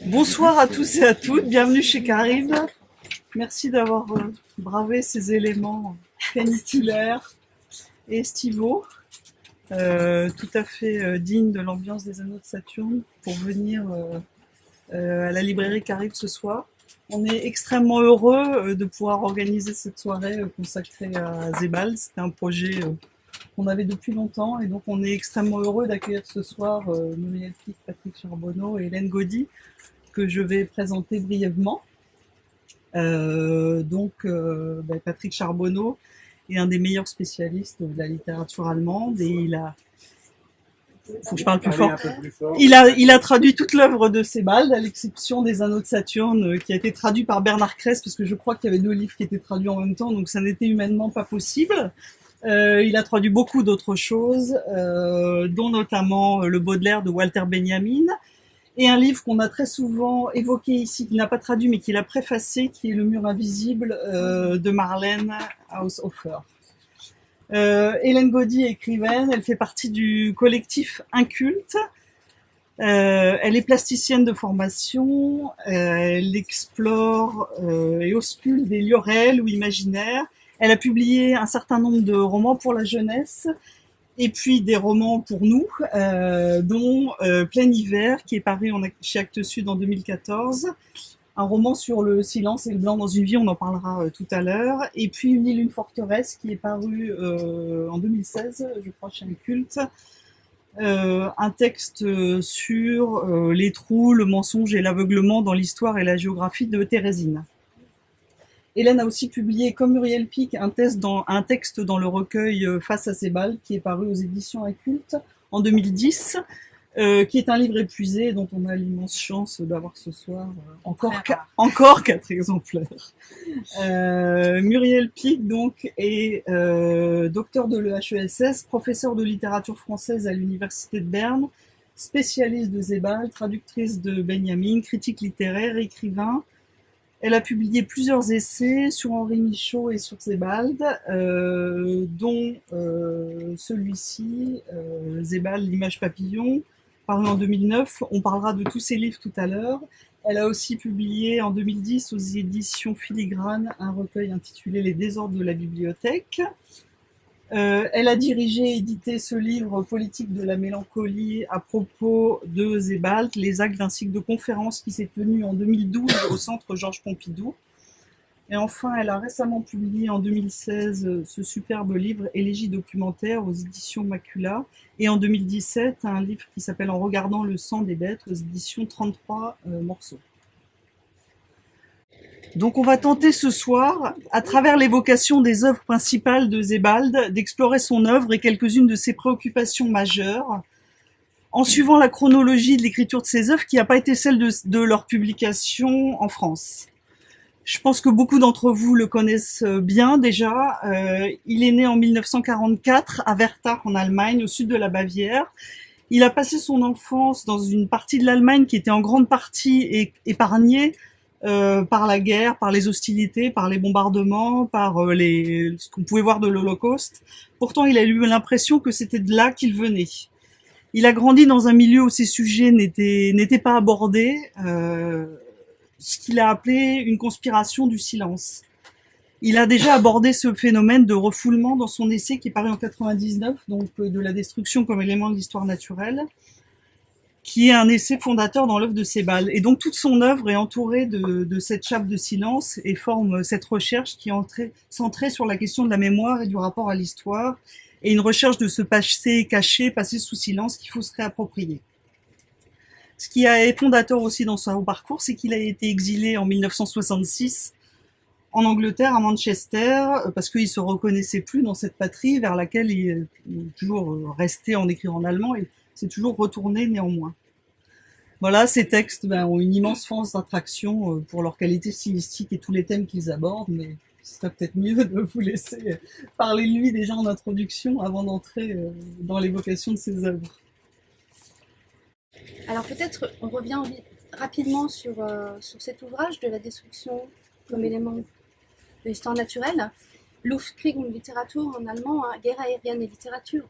Bonsoir à tous et à toutes, bienvenue chez Caribe. Merci d'avoir bravé ces éléments caniculaires et estivaux, tout à fait dignes de l'ambiance des Anneaux de Saturne pour venir à la librairie Caribe ce soir. On est extrêmement heureux de pouvoir organiser cette soirée consacrée à Zébald. C'était un projet qu'on avait depuis longtemps et donc on est extrêmement heureux d'accueillir ce soir Muriel Pic, Patrick Charbonneau et Hélène Gaudy, que je vais présenter brièvement. Patrick Charbonneau est un des meilleurs spécialistes de la littérature allemande et il a, faut que je parle plus fort. Il a traduit toute l'œuvre de Sebald, à l'exception des Anneaux de Saturne, qui a été traduit par Bernard Kress, parce que je crois qu'il y avait 2 livres qui étaient traduits en même temps, donc ça n'était humainement pas possible. Il a traduit beaucoup d'autres choses, dont notamment le Baudelaire de Walter Benjamin, et un livre qu'on a très souvent évoqué ici, qu'il n'a pas traduit mais qu'il a préfacé, qui est Le Mur Invisible de Marlène Haushofer. Hélène Gaudy est écrivaine, elle fait partie du collectif Inculte. Elle est plasticienne de formation, elle explore et ausculte des lieux réels ou imaginaires. Elle a publié un certain nombre de romans pour la jeunesse, et puis des romans pour nous, dont Plein Hiver, qui est paru chez Actes Sud en 2014, un roman sur le silence et le blanc dans une vie, on en parlera tout à l'heure, et puis Une île, une forteresse, qui est paru en 2016, je crois, chez Inculte, un texte sur les trous, le mensonge et l'aveuglement dans l'histoire et la géographie de Thérésine. Hélène a aussi publié, comme Muriel Pic, un texte dans le recueil Face à Sebald, qui est paru aux éditions Inculte en 2010, qui est un livre épuisé dont on a l'immense chance d'avoir ce soir encore 4 exemplaires. Muriel Pic donc est docteur de l'EHESS, professeur de littérature française à l'université de Berne, spécialiste de Sebald, traductrice de Benjamin, critique littéraire, écrivain. Elle a publié plusieurs essais sur Henri Michaud et sur Sebald, dont celui-ci, Sebald, l'image papillon, paru en 2009. On parlera de tous ses livres tout à l'heure. Elle a aussi publié en 2010 aux éditions Filigrane un recueil intitulé Les désordres de la bibliothèque. Elle a dirigé et édité ce livre Politique de la mélancolie à propos de Sebald, les actes d'un cycle de conférences qui s'est tenu en 2012 au centre Georges Pompidou. Et enfin, elle a récemment publié en 2016 ce superbe livre Élégie documentaire aux éditions Macula, et en 2017 un livre qui s'appelle En regardant le sang des bêtes aux éditions 33 morceaux. Donc on va tenter ce soir, à travers l'évocation des œuvres principales de Sebald, d'explorer son œuvre et quelques-unes de ses préoccupations majeures, en suivant la chronologie de l'écriture de ses œuvres qui n'a pas été celle de leur publication en France. Je pense que beaucoup d'entre vous le connaissent bien déjà. Il est né en 1944 à Wertach en Allemagne, au sud de la Bavière. Il a passé son enfance dans une partie de l'Allemagne qui était en grande partie épargnée par la guerre, par les hostilités, par les bombardements, par ce qu'on pouvait voir de l'Holocauste. Pourtant, il a eu l'impression que c'était de là qu'il venait. Il a grandi dans un milieu où ces sujets n'étaient pas abordés, ce qu'il a appelé une conspiration du silence. Il a déjà abordé ce phénomène de refoulement dans son essai qui est paru en 99, donc de la destruction comme élément de l'histoire naturelle, qui est un essai fondateur dans l'œuvre de Sebald. Et donc toute son œuvre est entourée de cette chape de silence et forme cette recherche qui est centrée sur la question de la mémoire et du rapport à l'histoire, et une recherche de ce passé caché, passé sous silence qu'il faut se réapproprier. Ce qui est fondateur aussi dans son parcours, c'est qu'il a été exilé en 1966 en Angleterre, à Manchester, parce qu'il se reconnaissait plus dans cette patrie vers laquelle il est toujours resté en écrivant en allemand et s'est toujours retourné néanmoins. Voilà, ces textes ont une immense force d'attraction pour leur qualité stylistique et tous les thèmes qu'ils abordent, mais ce serait peut-être mieux de vous laisser parler de lui déjà en introduction avant d'entrer dans l'évocation de ses œuvres. Alors peut-être on revient rapidement sur cet ouvrage de la destruction comme élément de l'histoire naturelle, Luftkrieg und Literatur en allemand, hein, Guerre aérienne et littérature.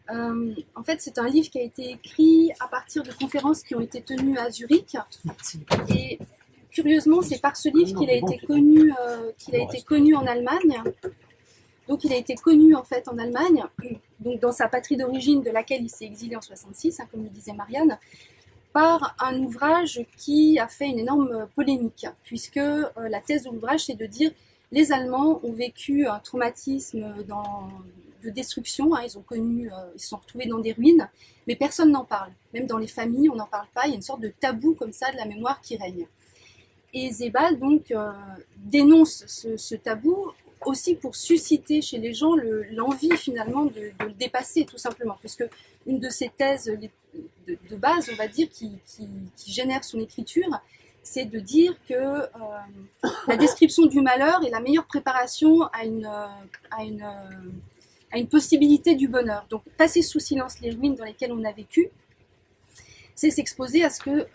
En fait, c'est un livre qui a été écrit à partir de conférences qui ont été tenues à Zurich. Et curieusement, c'est par ce livre qu'il a été connu en Allemagne. Donc, il a été connu en fait en Allemagne, donc dans sa patrie d'origine de laquelle il s'est exilé en 66, comme le disait Marianne, par un ouvrage qui a fait une énorme polémique, puisque la thèse de l'ouvrage, c'est de dire les Allemands ont vécu un traumatisme de destruction, ils se sont retrouvés dans des ruines, mais personne n'en parle. Même dans les familles, on n'en parle pas, il y a une sorte de tabou comme ça de la mémoire qui règne. Et Sebald donc dénonce ce tabou aussi pour susciter chez les gens l'envie finalement de le dépasser tout simplement, puisque une de ses thèses de base, on va dire, qui génère son écriture, c'est de dire que la description du malheur est la meilleure préparation à une possibilité du bonheur. Donc passer sous silence les ruines dans lesquelles on a vécu, c'est s'exposer à ce que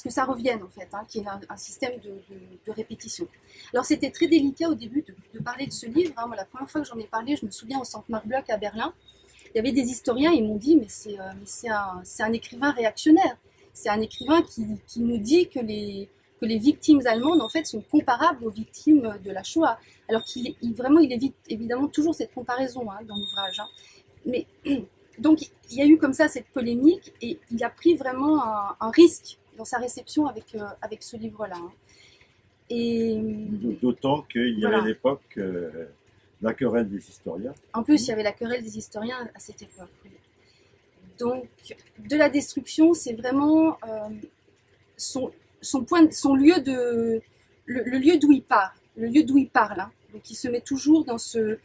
ça revienne en fait, qui est un système de répétition. Alors c'était très délicat au début de parler de ce livre. Moi, la première fois que j'en ai parlé, je me souviens au Centre Marc Bloch à Berlin, il y avait des historiens, ils m'ont dit mais c'est un écrivain réactionnaire. C'est un écrivain qui nous dit que les victimes allemandes en fait sont comparables aux victimes de la Shoah. Alors qu'il évite évidemment toujours cette comparaison dans l'ouvrage. Mais donc il y a eu comme ça cette polémique et il a pris vraiment un risque dans sa réception avec ce livre-là. Et d'autant qu'il y avait à l'époque la querelle des historiens. En plus, il y avait la querelle des historiens à cette époque. Donc, de la destruction, c'est vraiment son lieu le lieu d'où il part, le lieu d'où il parle. Donc, il se met toujours dans ce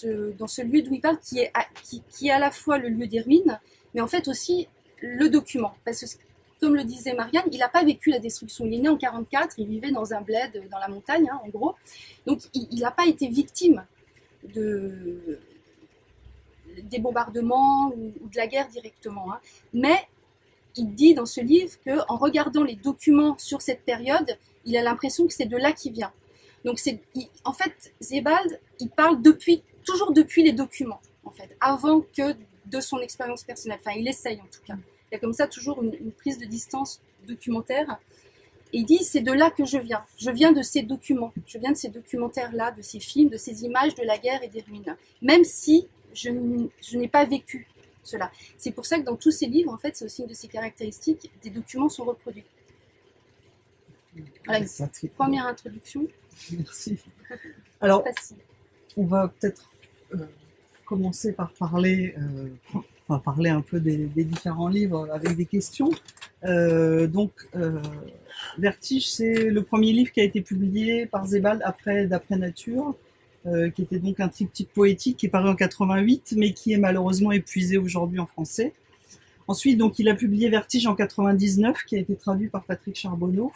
lieu d'où il parle, qui est à la fois le lieu des ruines, mais en fait aussi le document. Parce que, comme le disait Marianne, il n'a pas vécu la destruction. Il est né en 1944, il vivait dans un bled dans la montagne, en gros. Donc, il n'a pas été victime des bombardements ou de la guerre directement. Mais il dit dans ce livre qu'en regardant les documents sur cette période, il a l'impression que c'est de là qu'il vient. Donc en fait, Sebald, il parle toujours depuis les documents, en fait, avant que de son expérience personnelle. Enfin, il essaye en tout cas. Il y a comme ça toujours une prise de distance documentaire. Et il dit, c'est de là que je viens. Je viens de ces documents. Je viens de ces documentaires-là, de ces films, de ces images de la guerre et des ruines. Même si je n'ai pas vécu cela. C'est pour ça que dans tous ces livres, en fait, c'est aussi une de ces caractéristiques, des documents sont reproduits. Voilà une première introduction. Merci. Alors, on va peut-être commencer par parler un peu des différents livres avec des questions. Vertige, c'est le premier livre qui a été publié par Sebald d'après Nature, qui était donc un triptyque poétique qui est paru en 88, mais qui est malheureusement épuisé aujourd'hui en français. Ensuite, donc, il a publié Vertige en 99, qui a été traduit par Patrick Charbonneau.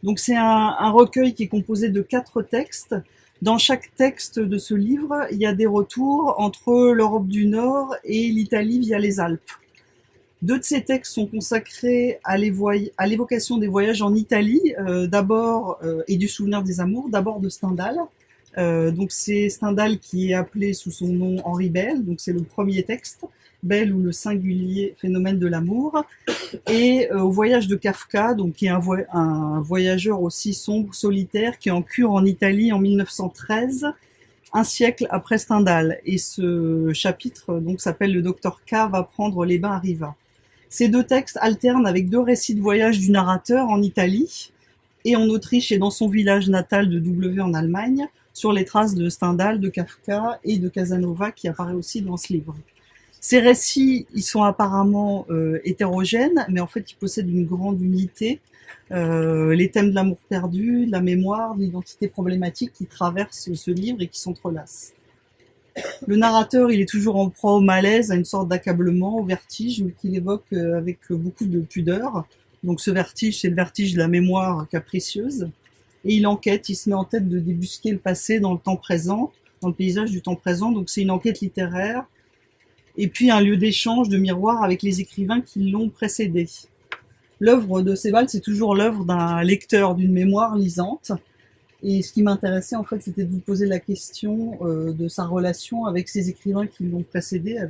Donc, c'est un recueil qui est composé de 4 textes. Dans chaque texte de ce livre, il y a des retours entre l'Europe du Nord et l'Italie via les Alpes. 2 de ces textes sont consacrés à l'évocation des voyages en Italie, et du souvenir des amours, d'abord de Stendhal. Donc c'est Stendhal qui est appelé sous son nom Henri Bell, donc c'est le premier texte, Bell ou le singulier phénomène de l'amour, et au voyage de Kafka, donc qui est un voyageur aussi sombre, solitaire, qui est en cure en Italie en 1913, un siècle après Stendhal. Et ce chapitre donc s'appelle Le Docteur K va prendre les bains à Riva. Ces 2 textes alternent avec 2 récits de voyage du narrateur en Italie et en Autriche et dans son village natal de W en Allemagne, sur les traces de Stendhal, de Kafka et de Casanova qui apparaît aussi dans ce livre. Ces récits, ils sont apparemment hétérogènes, mais en fait ils possèdent une grande unité. Les thèmes de l'amour perdu, de la mémoire, de l'identité problématique qui traversent ce livre et qui s'entrelacent. Le narrateur, il est toujours en proie au malaise, à une sorte d'accablement, au vertige, mais qu'il évoque avec beaucoup de pudeur. Donc ce vertige, c'est le vertige de la mémoire capricieuse. Et il enquête, il se met en tête de débusquer le passé dans le temps présent, dans le paysage du temps présent. Donc c'est une enquête littéraire. Et puis un lieu d'échange, de miroir avec les écrivains qui l'ont précédé. L'œuvre de Sebald, c'est toujours l'œuvre d'un lecteur, d'une mémoire lisante. Et ce qui m'intéressait, en fait, c'était de vous poser la question de sa relation avec ses écrivains qui l'ont précédé, à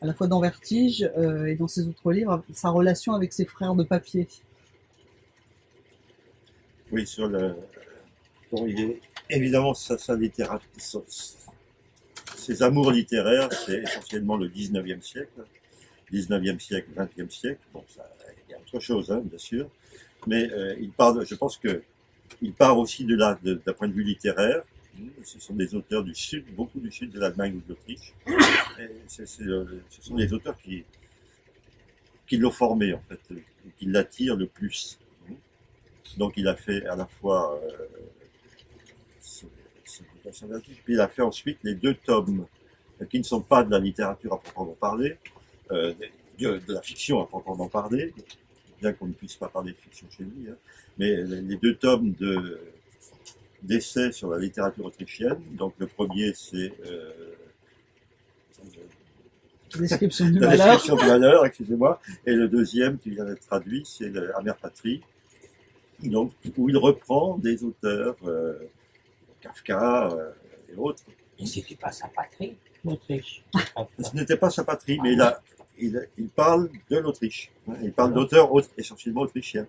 la fois dans Vertige et dans ses autres livres, sa relation avec ses frères de papier. Oui, bon, évidemment, sa littérature, ses amours littéraires, c'est essentiellement le 19e siècle. 19e siècle, 20e siècle, bon, il y a autre chose, hein, bien sûr, mais je pense qu'il part aussi d'un point de vue littéraire. Ce sont des auteurs du sud, beaucoup du sud de l'Allemagne ou de l'Autriche. Ce sont des auteurs qui l'ont formé, en fait, qui l'attirent le plus. Donc il a fait à la fois puis il a fait ensuite les 2 tomes qui ne sont pas de la littérature à proprement parler, de la fiction à proprement parler, bien qu'on ne puisse pas parler de fiction chez lui, hein, mais les 2 tomes d'essais sur la littérature autrichienne. Donc le premier, c'est Description du la malheur. description du malheur, excusez-moi, et le deuxième qui vient d'être traduit, c'est Amère Patrie, donc, où il reprend des auteurs, Kafka et autres. Et c'était pas sa patrie, l'Autriche. Ce n'était pas sa patrie, mais il parle de l'Autriche. Il parle d'auteurs essentiellement autrichiens.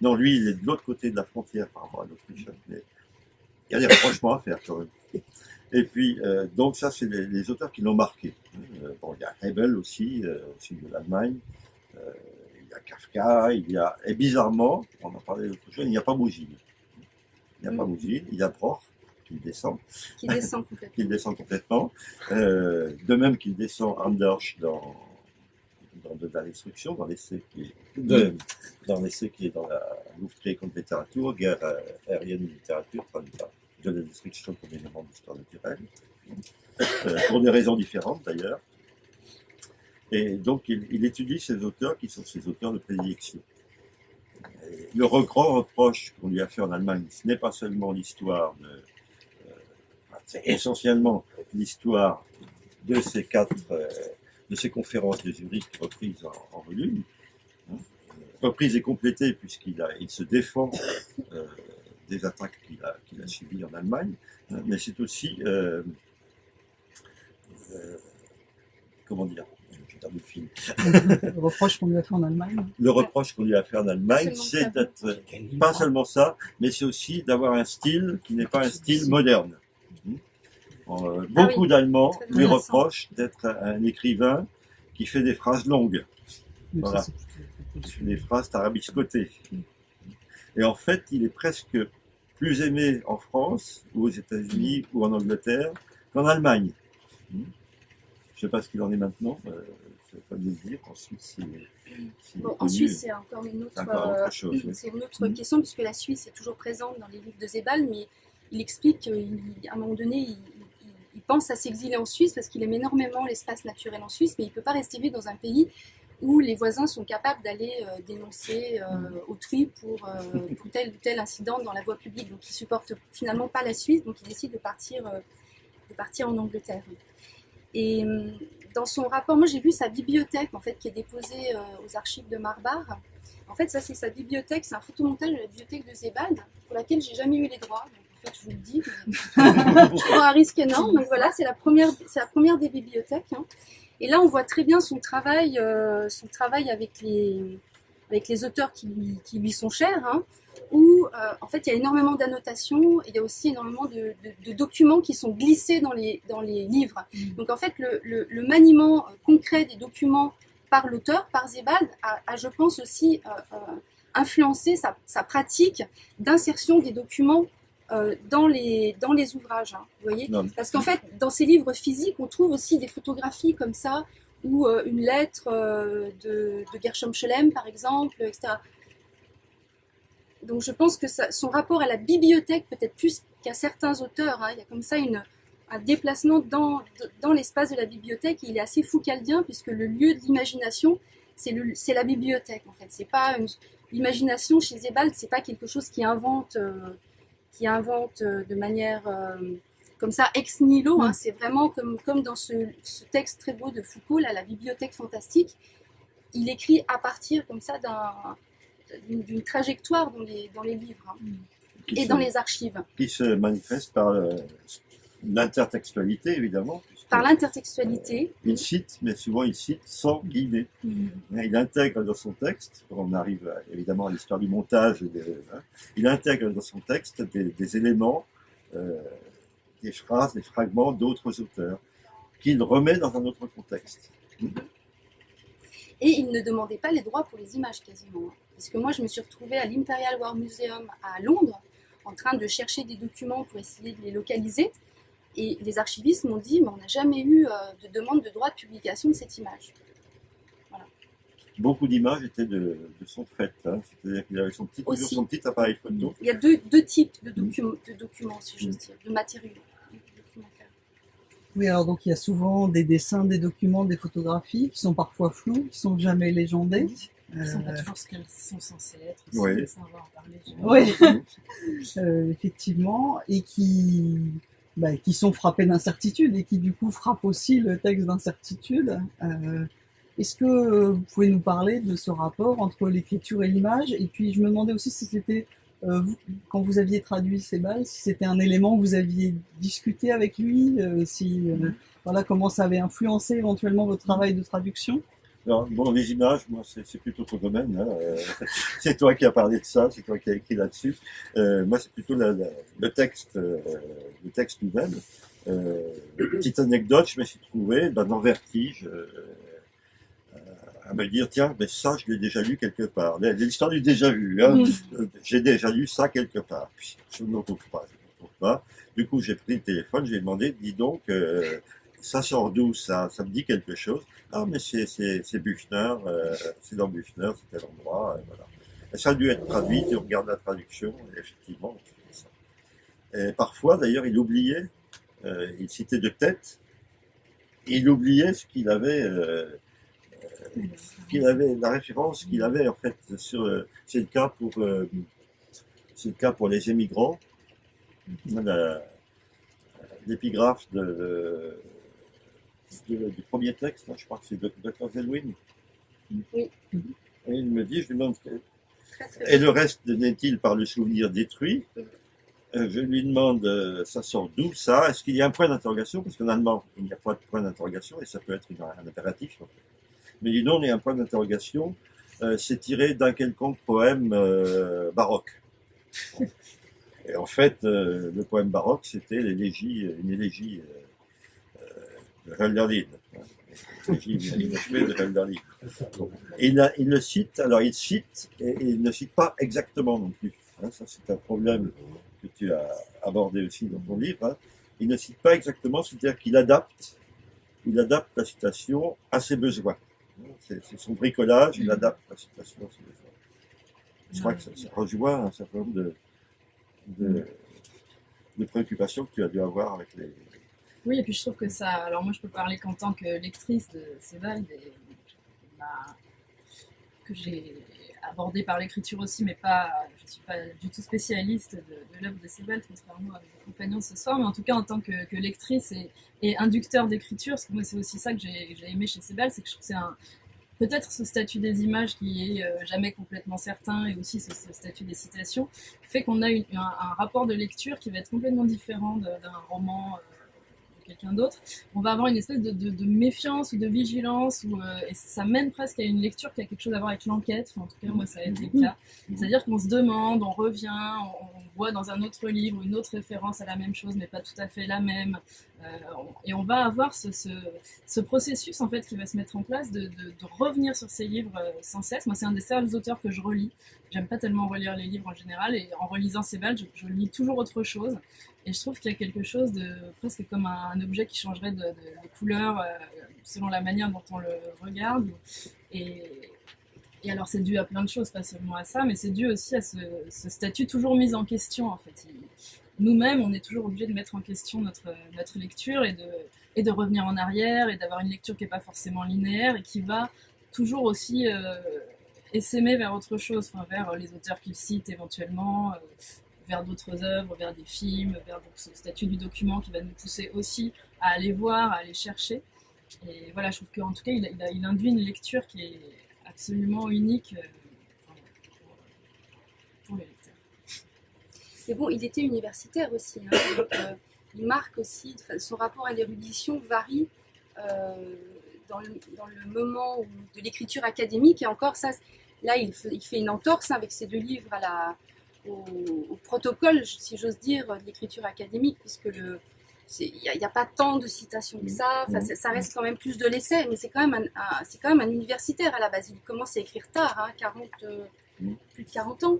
Non, lui, il est de l'autre côté de la frontière par rapport à l'Autriche. Mais il y a des rapprochements à faire quand même. Et puis, donc ça, c'est les auteurs qui l'ont marqué. Bon, il y a Hebel aussi, au sud de l'Allemagne. Il y a Kafka, et bizarrement, on en parlait l'autre jour, il n'y a pas Mougine. Il n'y a pas Mougine, il y a Broch qui descend. Qui descend complètement. Qui descend complètement. De même qu'il descend Anders dans l'instruction, dans l'essai qui est dans la Luftkrieg contre littérature, guerre aérienne et littérature, traduit par de la destruction comme élément d'histoire naturelle, pour des raisons différentes d'ailleurs. Et donc il étudie ces auteurs qui sont ses auteurs de prédilection. Le grand reproche qu'on lui a fait en Allemagne, ce n'est pas seulement l'histoire c'est essentiellement l'histoire de ces conférences de Zurich reprises en volume, reprises et complétées puisqu'il se défend des attaques qu'il a subies en Allemagne, mais c'est aussi comment dire, j'ai perdu le fil. Le reproche qu'on lui a fait en Allemagne. Le reproche qu'on lui a fait en Allemagne, c'est d'être pas seulement ça, mais c'est aussi d'avoir un style qui n'est pas un style moderne. Beaucoup d'Allemands lui reprochent d'être un écrivain qui fait des phrases longues. Voilà. Des phrases tarabiscotées. Et en fait, il est presque plus aimé en France, ou aux États-Unis, ou en Angleterre, qu'en Allemagne. Je ne sais pas ce qu'il en est maintenant, c'est pas de le dire. En Suisse, en Suisse, c'est encore une autre, chose. C'est une autre question, puisque la Suisse est toujours présente dans les livres de Sebald, mais il explique qu'à un moment donné, il pense à s'exiler en Suisse parce qu'il aime énormément l'espace naturel en Suisse, mais il ne peut pas rester vivre dans un pays où les voisins sont capables d'aller dénoncer autrui pour tel ou tel incident dans la voie publique. Donc il ne supporte finalement pas la Suisse, donc il décide de partir en Angleterre. Et dans son rapport, moi j'ai vu sa bibliothèque en fait, qui est déposée aux archives de Marbach. En fait, ça c'est sa bibliothèque, c'est un photomontage de la bibliothèque de Sebald, pour laquelle j'ai jamais eu les droits. Donc, en fait, je vous le dis, je prends un risque énorme. Donc voilà, c'est la première des bibliothèques. Hein. Et là, on voit très bien son travail avec les auteurs qui lui sont chers, hein, où en fait, il y a énormément d'annotations et il y a aussi énormément de documents qui sont glissés dans les livres. Donc en fait, le maniement concret des documents par l'auteur, par Sebald, a je pense aussi influencé sa pratique d'insertion des documents dans les ouvrages, hein, vous voyez. Parce qu'en fait, dans ces livres physiques, on trouve aussi des photographies comme ça, ou une lettre de Gershom Scholem, par exemple, etc. Donc je pense que son rapport à la bibliothèque, peut-être plus qu'à certains auteurs, hein, il y a comme ça un déplacement dans l'espace de la bibliothèque, et il est assez foucaldien, puisque le lieu de l'imagination, c'est la bibliothèque, en fait. C'est pas l'imagination chez Sebald, c'est pas quelque chose qui invente de manière comme ça ex nihilo, hein, c'est vraiment comme dans ce texte très beau de Foucault, là, la bibliothèque fantastique. Il écrit à partir comme ça d'une trajectoire dans les livres. Hein. et dans les archives. Qui se manifeste par l'intertextualité, évidemment. Par l'intertextualité. Il cite, mais souvent il cite sans guillemets. Il intègre dans son texte, on arrive évidemment à l'histoire du montage, il intègre dans son texte des éléments, des phrases, des fragments d'autres auteurs, qu'il remet dans un autre contexte. Et il ne demandait pas les droits pour les images quasiment. Parce que moi je me suis retrouvée à l'Imperial War Museum à Londres, en train de chercher des documents pour essayer de les localiser. Et les archivistes m'ont dit, mais on n'a jamais eu de demande de droit de publication de cette image. Voilà. Beaucoup d'images étaient de son fait, hein. C'est-à-dire qu'il avait toujours son petit appareil photo. Il y a deux types de documents, si j'ose dire, de matériaux documentaires. Oui, alors donc il y a souvent des dessins, des documents, des photographies qui sont parfois floues, qui sont jamais légendées. Ils ne sont pas toujours ce qu'elles sont censées être. Oui. Sans avoir parlé. Oui, effectivement, et qui sont frappés d'incertitude et qui du coup frappent aussi le texte d'incertitude. Est-ce que vous pouvez nous parler de ce rapport entre l'écriture et l'image? Et puis je me demandais aussi si c'était, quand vous aviez traduit Sebald, si c'était un élément que vous aviez discuté avec lui, voilà, comment ça avait influencé éventuellement votre travail de traduction? Alors, bon, les images, moi, c'est plutôt ton domaine. Hein. C'est toi qui as parlé de ça, c'est toi qui as écrit là-dessus. Moi, c'est plutôt le texte lui-même. Petite anecdote, je me suis trouvé dans Vertige à me dire, tiens, mais ça, je l'ai déjà lu quelque part. L'histoire du déjà vu. Hein. J'ai déjà lu ça quelque part. Puis, je ne le retrouve pas. Du coup, j'ai pris le téléphone, j'ai demandé, dis donc, ça sort d'où ça me dit quelque chose. Ah, mais c'est Büchner, c'est dans Büchner, c'est tel endroit, et voilà. Et ça a dû être traduit, tu regardes la traduction, et effectivement, c'est ça. Et parfois, d'ailleurs, il oubliait, il citait de tête, et il oubliait ce qu'il avait, la référence qu'il avait, en fait, c'est le cas pour les émigrants, l'épigraphe du premier texte, je crois que c'est Dr. Zelwyn. Oui. Et il me dit, je lui demande, et le reste n'est-il par le souvenir détruit? Je lui demande, ça sort d'où ça? Est-ce qu'il y a un point d'interrogation? Parce qu'en allemand, il n'y a pas de point d'interrogation, et ça peut être un impératif. Mais il dit non, il y a un point d'interrogation, c'est tiré d'un quelconque poème baroque. Et en fait, le poème baroque, c'était une élégie de Hölderlin. L'élégie inachevée de Hölderlin. Et il le cite, alors il cite, et il ne cite pas exactement non plus. Hein, ça, c'est un problème que tu as abordé aussi dans ton livre. Hein. Il ne cite pas exactement, c'est-à-dire qu'il adapte la citation à ses besoins. C'est son bricolage, il adapte la citation à ses besoins. Je crois que ça rejoint un certain nombre de préoccupations que tu as dû avoir avec les... Oui, et puis je trouve que ça... Alors moi, je peux parler qu'en tant que lectrice de Sebald, que j'ai abordé par l'écriture aussi, mais je ne suis pas du tout spécialiste de l'œuvre de Sebald, contrairement à mes compagnons ce soir, mais en tout cas en tant que lectrice et inducteur d'écriture, parce que moi c'est aussi ça que j'ai aimé chez Sebald, c'est que je trouve que c'est peut-être ce statut des images qui est jamais complètement certain, et aussi ce statut des citations, fait qu'on a un rapport de lecture qui va être complètement différent d'un roman de quelqu'un d'autre. On va avoir une espèce de méfiance ou de vigilance, et ça mène presque à une lecture qui a quelque chose à voir avec l'enquête. Enfin, en tout cas, moi, ça a été le cas. C'est-à-dire qu'on se demande, on revient, on voit dans un autre livre une autre référence à la même chose, mais pas tout à fait la même. Et on va avoir ce processus en fait qui va se mettre en place de revenir sur ces livres sans cesse. Moi, c'est un des seuls auteurs que je relis. J'aime pas tellement relire les livres en général, et en relisant Sebald, je lis toujours autre chose. Et je trouve qu'il y a quelque chose de presque comme un objet qui changerait de couleur selon la manière dont on le regarde. Et alors c'est dû à plein de choses, pas seulement à ça, mais c'est dû aussi à ce statut toujours mis en question en fait. Nous-mêmes, on est toujours obligé de mettre en question notre lecture et de revenir en arrière, et d'avoir une lecture qui n'est pas forcément linéaire et qui va toujours aussi essaimer vers autre chose, enfin, vers les auteurs qu'il cite éventuellement, vers d'autres œuvres, vers des films, vers ce statut du document qui va nous pousser aussi à aller voir, à aller chercher. Et voilà, je trouve qu'en tout cas, il induit une lecture qui est absolument unique pour les lecteurs. c'est bon, il était universitaire aussi. Hein, donc, il marque aussi, son rapport à l'érudition varie dans le moment de l'écriture académique. Et encore, ça, là, il fait une entorse avec ces 2 livres au protocole, si j'ose dire, de l'écriture académique, puisque il n'y a pas tant de citations que ça. Enfin, ça reste quand même plus de l'essai, mais c'est quand même un universitaire à la base. Il commence à écrire tard, hein, plus de 40 ans.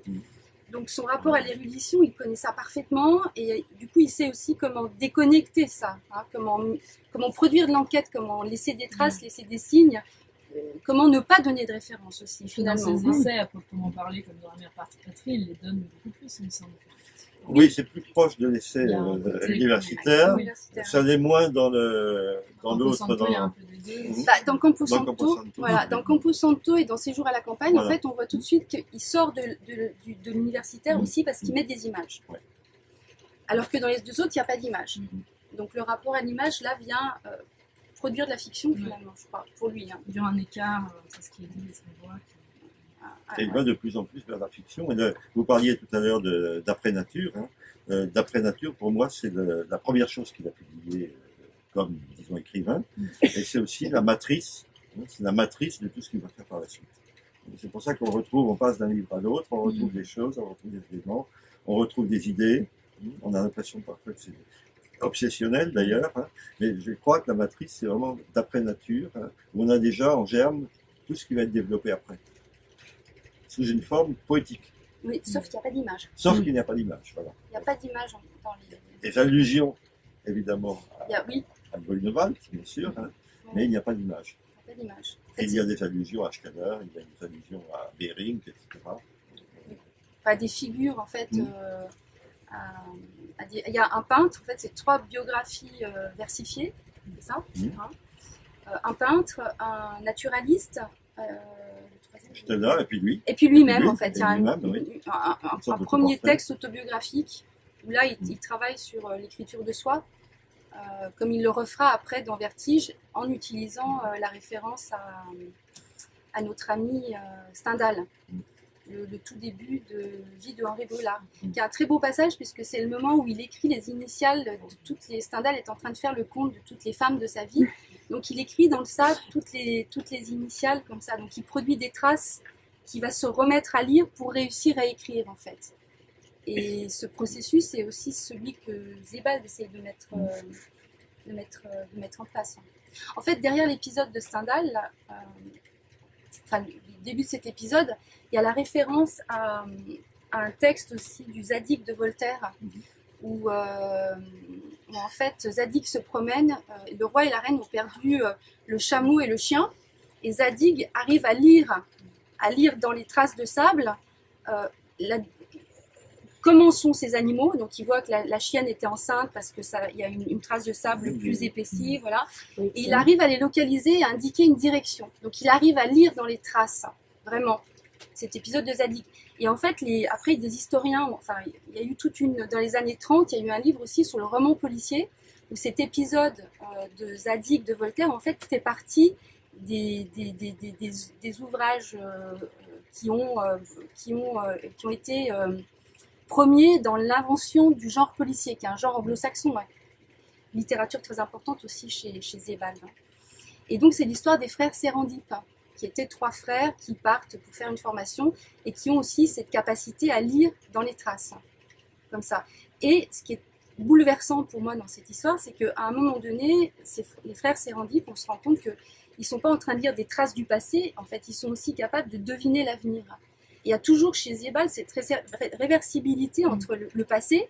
Donc son rapport à l'érudition, il connaît ça parfaitement, et du coup il sait aussi comment déconnecter ça, hein, comment produire de l'enquête, comment laisser des traces, laisser des signes, comment ne pas donner de référence aussi finalement. Dans ses essais, à proprement parler, comme dans la mère patrie, il les donne beaucoup plus, il me semble. Oui, c'est plus proche de l'essai universitaire. Ça l'est moins dans l'autre. Il y a un peu des deux. Dans Camposanto, voilà, dans Camposanto et dans Séjour à la campagne, en fait, on voit tout de suite qu'il sort de l'universitaire aussi parce qu'il met des images. Ouais. Alors que dans les 2 autres, il n'y a pas d'image. Donc le rapport à l'image, là, vient produire de la fiction, finalement, je crois, pour lui. Hein. Il y a un écart entre ce qui est dit et ce qu'on voit. Et il va de plus en plus vers la fiction. Et vous parliez tout à l'heure d'après nature. Hein. D'après nature, pour moi, c'est la première chose qu'il a publiée comme, disons, écrivain. Et c'est aussi la matrice. Hein, c'est la matrice de tout ce qu'il va faire par la suite. C'est pour ça on passe d'un livre à l'autre, on retrouve des choses, on retrouve des éléments, on retrouve des idées. On a l'impression parfois que c'est obsessionnel d'ailleurs. Hein. Mais je crois que la matrice, c'est vraiment d'après nature, hein, où on a déjà en germe tout ce qui va être développé après. Sous une forme poétique. Oui, sauf qu'il n'y a pas d'image. Sauf qu'il n'y a pas d'image, voilà. Il n'y a pas d'image dans les... Des allusions, évidemment, oui. à Grunewald, bien sûr, hein, mais il n'y a pas d'image. Il n'y a pas d'image. Et il y a des allusions à Schkanner, il y a des allusions à Bering, etc. Pas des figures, en fait. Il y a un peintre, en fait, c'est 3 biographies versifiées, c'est ça, hein. Un peintre, un naturaliste, Steiner, et puis lui. Et puis lui-même, en fait. Il y a un premier texte autobiographique où là, il travaille sur l'écriture de soi, comme il le refera après dans Vertige, en utilisant la référence à notre ami Stendhal, le tout début de Vie de Henri Brulard, qui est un très beau passage puisque c'est le moment où il écrit les initiales de toutes les... Stendhal est en train de faire le compte de toutes les femmes de sa vie. Donc il écrit dans le sable toutes les initiales comme ça. Donc il produit des traces qu'il va se remettre à lire pour réussir à écrire en fait. Et ce processus c'est aussi celui que Sebald essaie de mettre en place. En fait, derrière l'épisode de Stendhal, le début de cet épisode, il y a la référence à un texte aussi du Zadig de Voltaire, où en fait Zadig se promène, le roi et la reine ont perdu le chameau et le chien, et Zadig arrive à lire dans les traces de sable comment sont ces animaux. Donc il voit que la chienne était enceinte parce que il y a une trace de sable plus épaissie, voilà. Et il arrive à les localiser et à indiquer une direction. Donc il arrive à lire dans les traces, vraiment, cet épisode de Zadig. Et en fait, après des historiens, il y a eu dans les années 30, il y a eu un livre aussi sur le roman policier, où cet épisode de Zadig de Voltaire, en fait, fait partie des ouvrages qui ont été premiers dans l'invention du genre policier, qui est un genre anglo-saxon, littérature très importante aussi chez Sebald. Et donc c'est l'histoire des frères Sérendip, qui étaient 3 frères qui partent pour faire une formation et qui ont aussi cette capacité à lire dans les traces, comme ça. Et ce qui est bouleversant pour moi dans cette histoire, c'est qu'à un moment donné, les frères Sérendip, on se rend compte qu'ils ne sont pas en train de lire des traces du passé, en fait, ils sont aussi capables de deviner l'avenir. Il y a toujours chez Sebald cette réversibilité entre le passé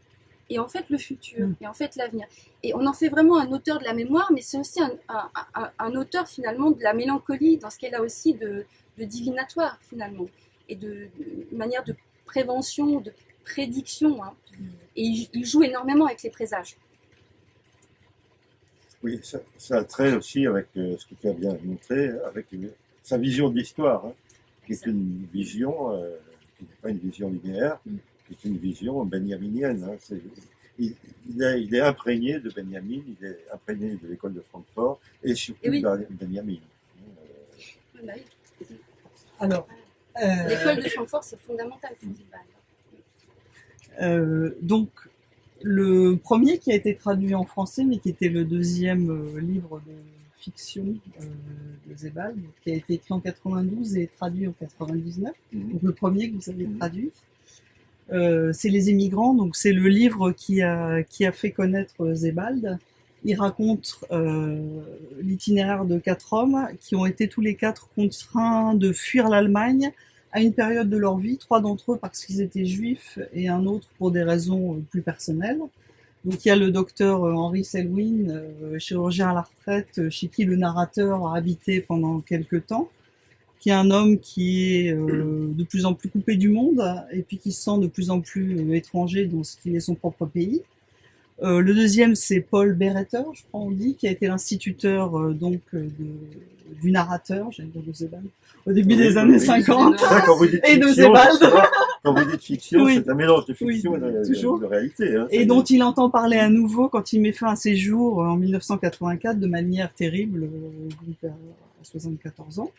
et en fait le futur, et en fait l'avenir. Et on en fait vraiment un auteur de la mémoire, mais c'est aussi un auteur finalement de la mélancolie, dans ce qu'elle a aussi de divinatoire finalement, et de manière de prévention, de prédiction. Hein. Et il joue énormément avec les présages. Oui, ça a trait aussi avec ce que tu as bien montré, avec sa vision de l'histoire, hein, qui est une vision, qui n'est pas une vision linéaire, qui est une vision benjaminienne. Hein. Il est imprégné de Benjamin, il est imprégné de l'école de Francfort, et surtout de Benjamin. Alors, l'école de Francfort, c'est fondamental pour Sebald. Donc, le premier qui a été traduit en français, mais qui était le deuxième livre de fiction de Sebald, qui a été écrit en 92 et traduit en 99. Donc le premier que vous avez traduit, c'est Les Émigrants. Donc c'est le livre qui a fait connaître Sebald. Il raconte l'itinéraire de 4 hommes qui ont été tous les 4 contraints de fuir l'Allemagne à une période de leur vie, 3 d'entre eux parce qu'ils étaient juifs et un autre pour des raisons plus personnelles. Donc il y a le docteur Henry Selwyn, chirurgien à la retraite, chez qui le narrateur a habité pendant quelques temps, qui est un homme qui est de plus en plus coupé du monde et puis qui se sent de plus en plus étranger dans ce qui est son propre pays. Le deuxième, c'est Paul Berreter, je crois on dit, qui a été l'instituteur du narrateur, j'allais dire de Sebald, au début des années 50, et de Sebald. Quand vous dites fiction, oui. C'est un mélange de fiction et toujours. de réalité. Hein, et dont il entend parler à nouveau quand il met fin à ses jours en 1984 de manière terrible, à 74 ans.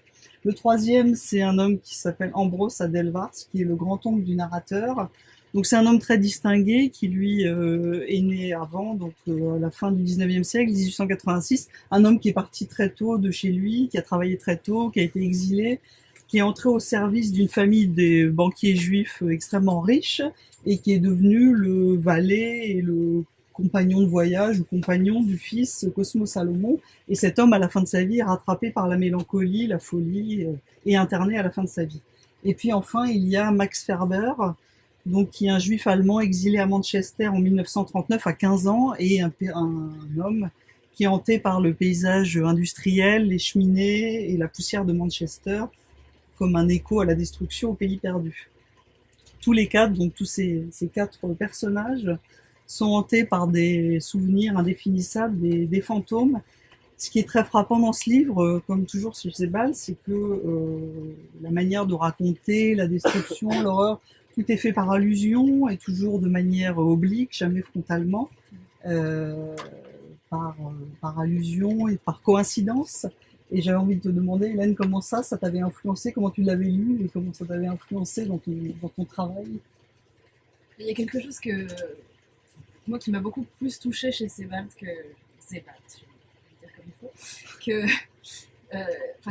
Le troisième, c'est un homme qui s'appelle Ambrose Adelwarts, qui est le grand-oncle du narrateur. Donc c'est un homme très distingué qui lui est né avant, donc à la fin du 19e siècle, 1886, un homme qui est parti très tôt de chez lui, qui a travaillé très tôt, qui a été exilé, qui est entré au service d'une famille des banquiers juifs extrêmement riches et qui est devenu le valet et le compagnon de voyage ou compagnon du fils Cosmo Salomon. Et cet homme, à la fin de sa vie, est rattrapé par la mélancolie, la folie et interné à la fin de sa vie. Et puis enfin, il y a Max Ferber, donc qui est un juif allemand exilé à Manchester en 1939 à 15 ans et un homme qui est hanté par le paysage industriel, les cheminées et la poussière de Manchester comme un écho à la destruction au pays perdu. Tous les 4, donc tous ces 4 personnages sont hantés par des souvenirs indéfinissables, des fantômes. Ce qui est très frappant dans ce livre, comme toujours chez Sebald, c'est que la manière de raconter la destruction, l'horreur, tout est fait par allusion et toujours de manière oblique, jamais frontalement, par allusion et par coïncidence. Et j'avais envie de te demander, Hélène, comment ça t'avait influencé, comment tu l'avais lu et comment ça t'avait influencé dans ton travail? Il y a quelque chose moi qui m'a beaucoup plus touchée chez Sebald que Sebald, je vais dire comme il faut,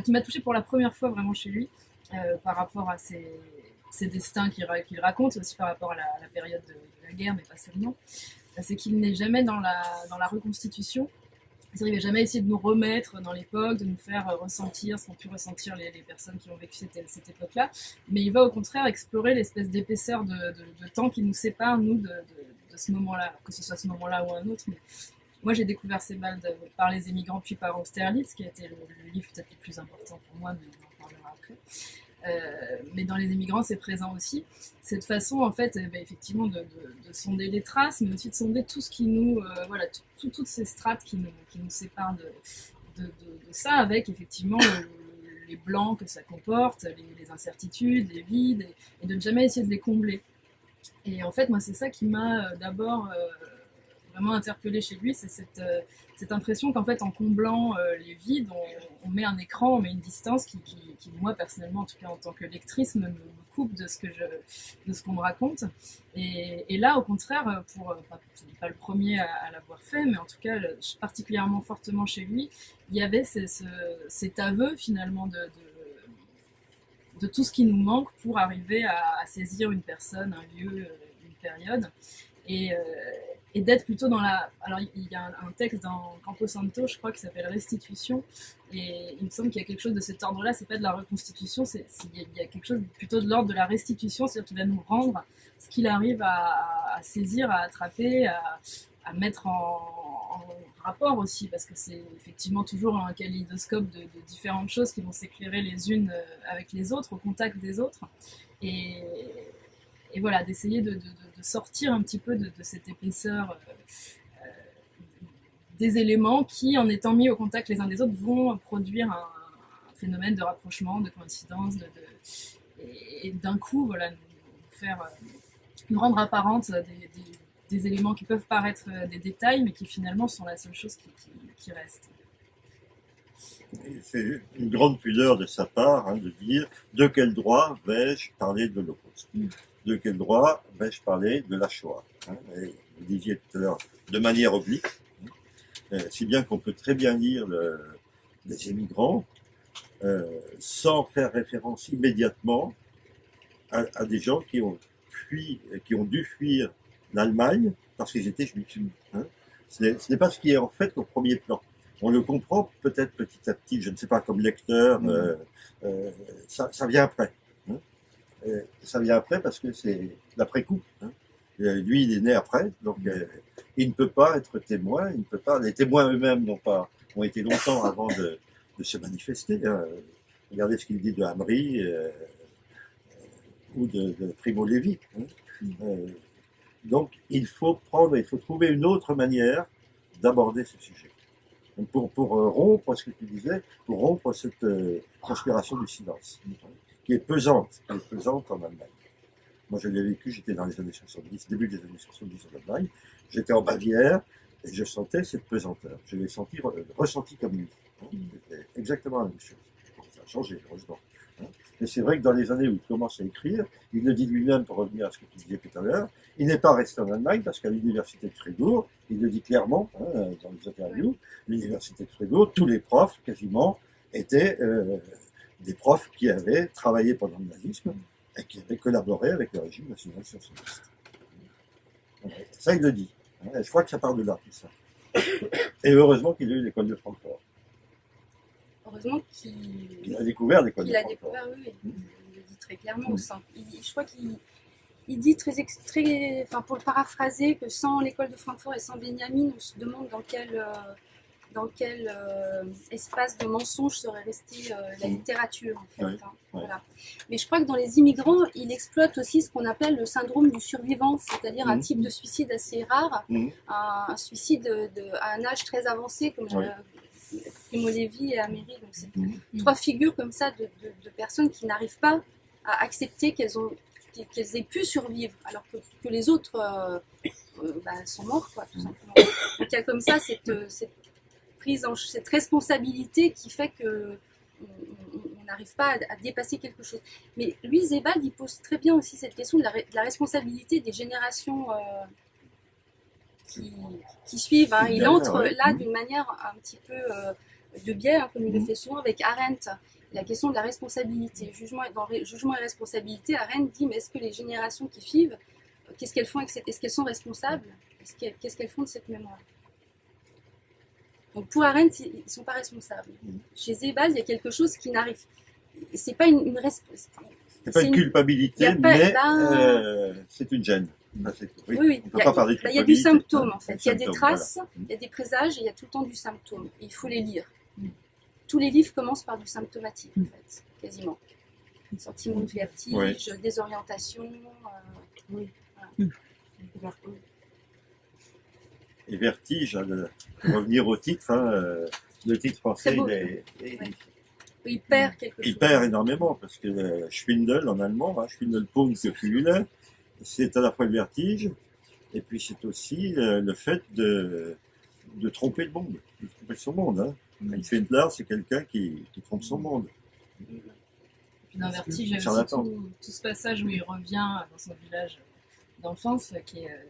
qui m'a touchée pour la première fois vraiment chez lui, par rapport à ses destins qu'il raconte, aussi par rapport à la période de la guerre, mais pas seulement, c'est qu'il n'est jamais dans la reconstitution. C'est-à-dire, il n'a jamais essayé de nous remettre dans l'époque, de nous faire ressentir ce qu'ont pu ressentir les personnes qui ont vécu cette époque-là, mais il va au contraire explorer l'espèce d'épaisseur de temps qui nous sépare, nous, de ce moment-là, que ce soit ce moment-là ou un autre. Mais moi, j'ai découvert Sebald par Les Émigrants, puis par Austerlitz, qui a été le livre peut-être le plus important pour moi, mais on en parlera après. Mais dans Les Émigrants, c'est présent aussi. Cette façon, en fait, effectivement, de sonder les traces, mais aussi de sonder tout ce qui nous, toutes ces strates qui nous séparent de ça, avec effectivement les blancs que ça comporte, les incertitudes, les vides, et de ne jamais essayer de les combler. Et en fait, moi, c'est ça qui m'a d'abord vraiment interpellée chez lui, c'est cette impression qu'en fait, en comblant les vides, on met un écran, on met une distance qui, moi, personnellement, en tout cas en tant que lectrice, me coupe de ce qu'on me raconte. Et là, au contraire, ce n'est pas le premier à l'avoir fait, mais en tout cas, particulièrement fortement chez lui, il y avait cet aveu, finalement, de tout ce qui nous manque pour arriver à saisir une personne, un lieu, une période. Et d'être plutôt dans la... Alors, il y a un texte dans Campo Santo, je crois, qui s'appelle Restitution, et il me semble qu'il y a quelque chose de cet ordre-là, c'est pas de la reconstitution, il y a quelque chose plutôt de l'ordre de la restitution, c'est-à-dire qu'il va nous rendre ce qu'il arrive à saisir, à attraper, à mettre en rapport aussi, parce que c'est effectivement toujours un kaléidoscope de différentes choses qui vont s'éclairer les unes avec les autres, au contact des autres. Et voilà, d'essayer de sortir un petit peu de cette épaisseur des éléments qui, en étant mis au contact les uns des autres, vont produire un phénomène de rapprochement, de coïncidence, et d'un coup, voilà, nous rendre apparentes des éléments qui peuvent paraître des détails, mais qui finalement sont la seule chose qui reste. c'est une grande pudeur de sa part hein, de dire de quel droit vais-je parler de l'Holocauste, de quel droit vais-je parler de la Shoah. Hein, et vous disiez tout à l'heure, de manière oblique, si bien qu'on peut très bien lire les émigrants sans faire référence immédiatement à des gens qui ont dû fuir l'Allemagne parce qu'ils étaient juifs. Hein. Ce n'est pas ce qui est en fait au premier plan. On le comprend peut-être petit à petit, je ne sais pas, comme lecteur, ça vient après. Hein. Ça vient après parce que c'est l'après-coup. Hein. Lui, il est né après, donc il ne peut pas être témoin, il ne peut pas. Les témoins eux-mêmes ont été longtemps avant de se manifester. Hein. Regardez ce qu'il dit de Hamri ou de Primo Levi. Hein. Donc, il faut trouver une autre manière d'aborder ce sujet. Donc pour rompre ce que tu disais, pour rompre cette conspiration du silence, qui est pesante en Allemagne. Moi, je l'ai vécu, j'étais dans les années 70, début des années 70 en Allemagne, j'étais en Bavière, et je sentais cette pesanteur. Je l'ai ressenti comme lui. C'était exactement la même chose. Ça a changé, heureusement. Mais c'est vrai que dans les années où il commence à écrire, il le dit lui-même, pour revenir à ce que tu disais tout à l'heure, il n'est pas resté en Allemagne parce qu'à l'université de Fribourg, il le dit clairement dans les interviews, l'université de Fribourg, tous les profs quasiment étaient des profs qui avaient travaillé pendant le nazisme et qui avaient collaboré avec le régime national-socialiste. Ça, il le dit. Je crois que ça part de là, tout ça. Et heureusement qu'il a eu l'école de Francfort. Heureusement qu'il a découvert l'école de Francfort. Il a découvert, oui. Il le dit très clairement. Je crois qu'il dit enfin, pour le paraphraser, que sans l'école de Francfort et sans Benjamin, on se demande dans quel espace de mensonge serait restée la littérature, en fait. Oui, hein, oui. voilà. Mais je crois que dans Les Immigrants, il exploite aussi ce qu'on appelle le syndrome du survivant, c'est-à-dire un type de suicide assez rare, un suicide à un âge très avancé, comme Primo Levi et Ameri. Donc c'est trois figures comme ça de personnes qui n'arrivent pas à accepter qu'elles aient pu survivre, alors que les autres sont morts, quoi, tout simplement. Donc il y a comme ça cette responsabilité qui fait que on n'arrive pas à dépasser quelque chose. Mais lui, Sebald, il pose très bien aussi cette question de la responsabilité des générations qui suivent. Hein. Il entre là d'une manière un petit peu de biais, hein, comme il le fait souvent avec Arendt. La question de la responsabilité, dans le jugement et responsabilité, Arendt dit, mais est-ce que les générations qui suivent, qu'est-ce qu'elles font est-ce qu'elles sont responsables? Qu'est-ce qu'elles font de cette mémoire? Donc pour Arendt, ils ne sont pas responsables. Chez Sebald, il y a quelque chose qui n'arrive. C'est pas une c'est pas une culpabilité, mais c'est une gêne. Oui. On peut pas parler de culpabilité. Il y a du symptôme, en fait. Il y a des traces, il y a des présages, et il y a tout le temps du symptôme. Et il faut les lire. Tous les livres commencent par du symptomatique, en fait, quasiment. Sentiment de vertige, désorientation. Et vertige, pour revenir au titre, le titre français, il perd quelque chose. Il perd énormément, parce que Schwindel en allemand, Schwindelpunkt Gefühle, c'est à la fois le vertige, et puis c'est aussi le fait de tromper le monde, de tromper son monde. Hein. Schwindler, c'est quelqu'un qui trompe son monde. Et puis dans Vertige, il y a aussi tout ce passage où il revient dans son village d'enfance, qui est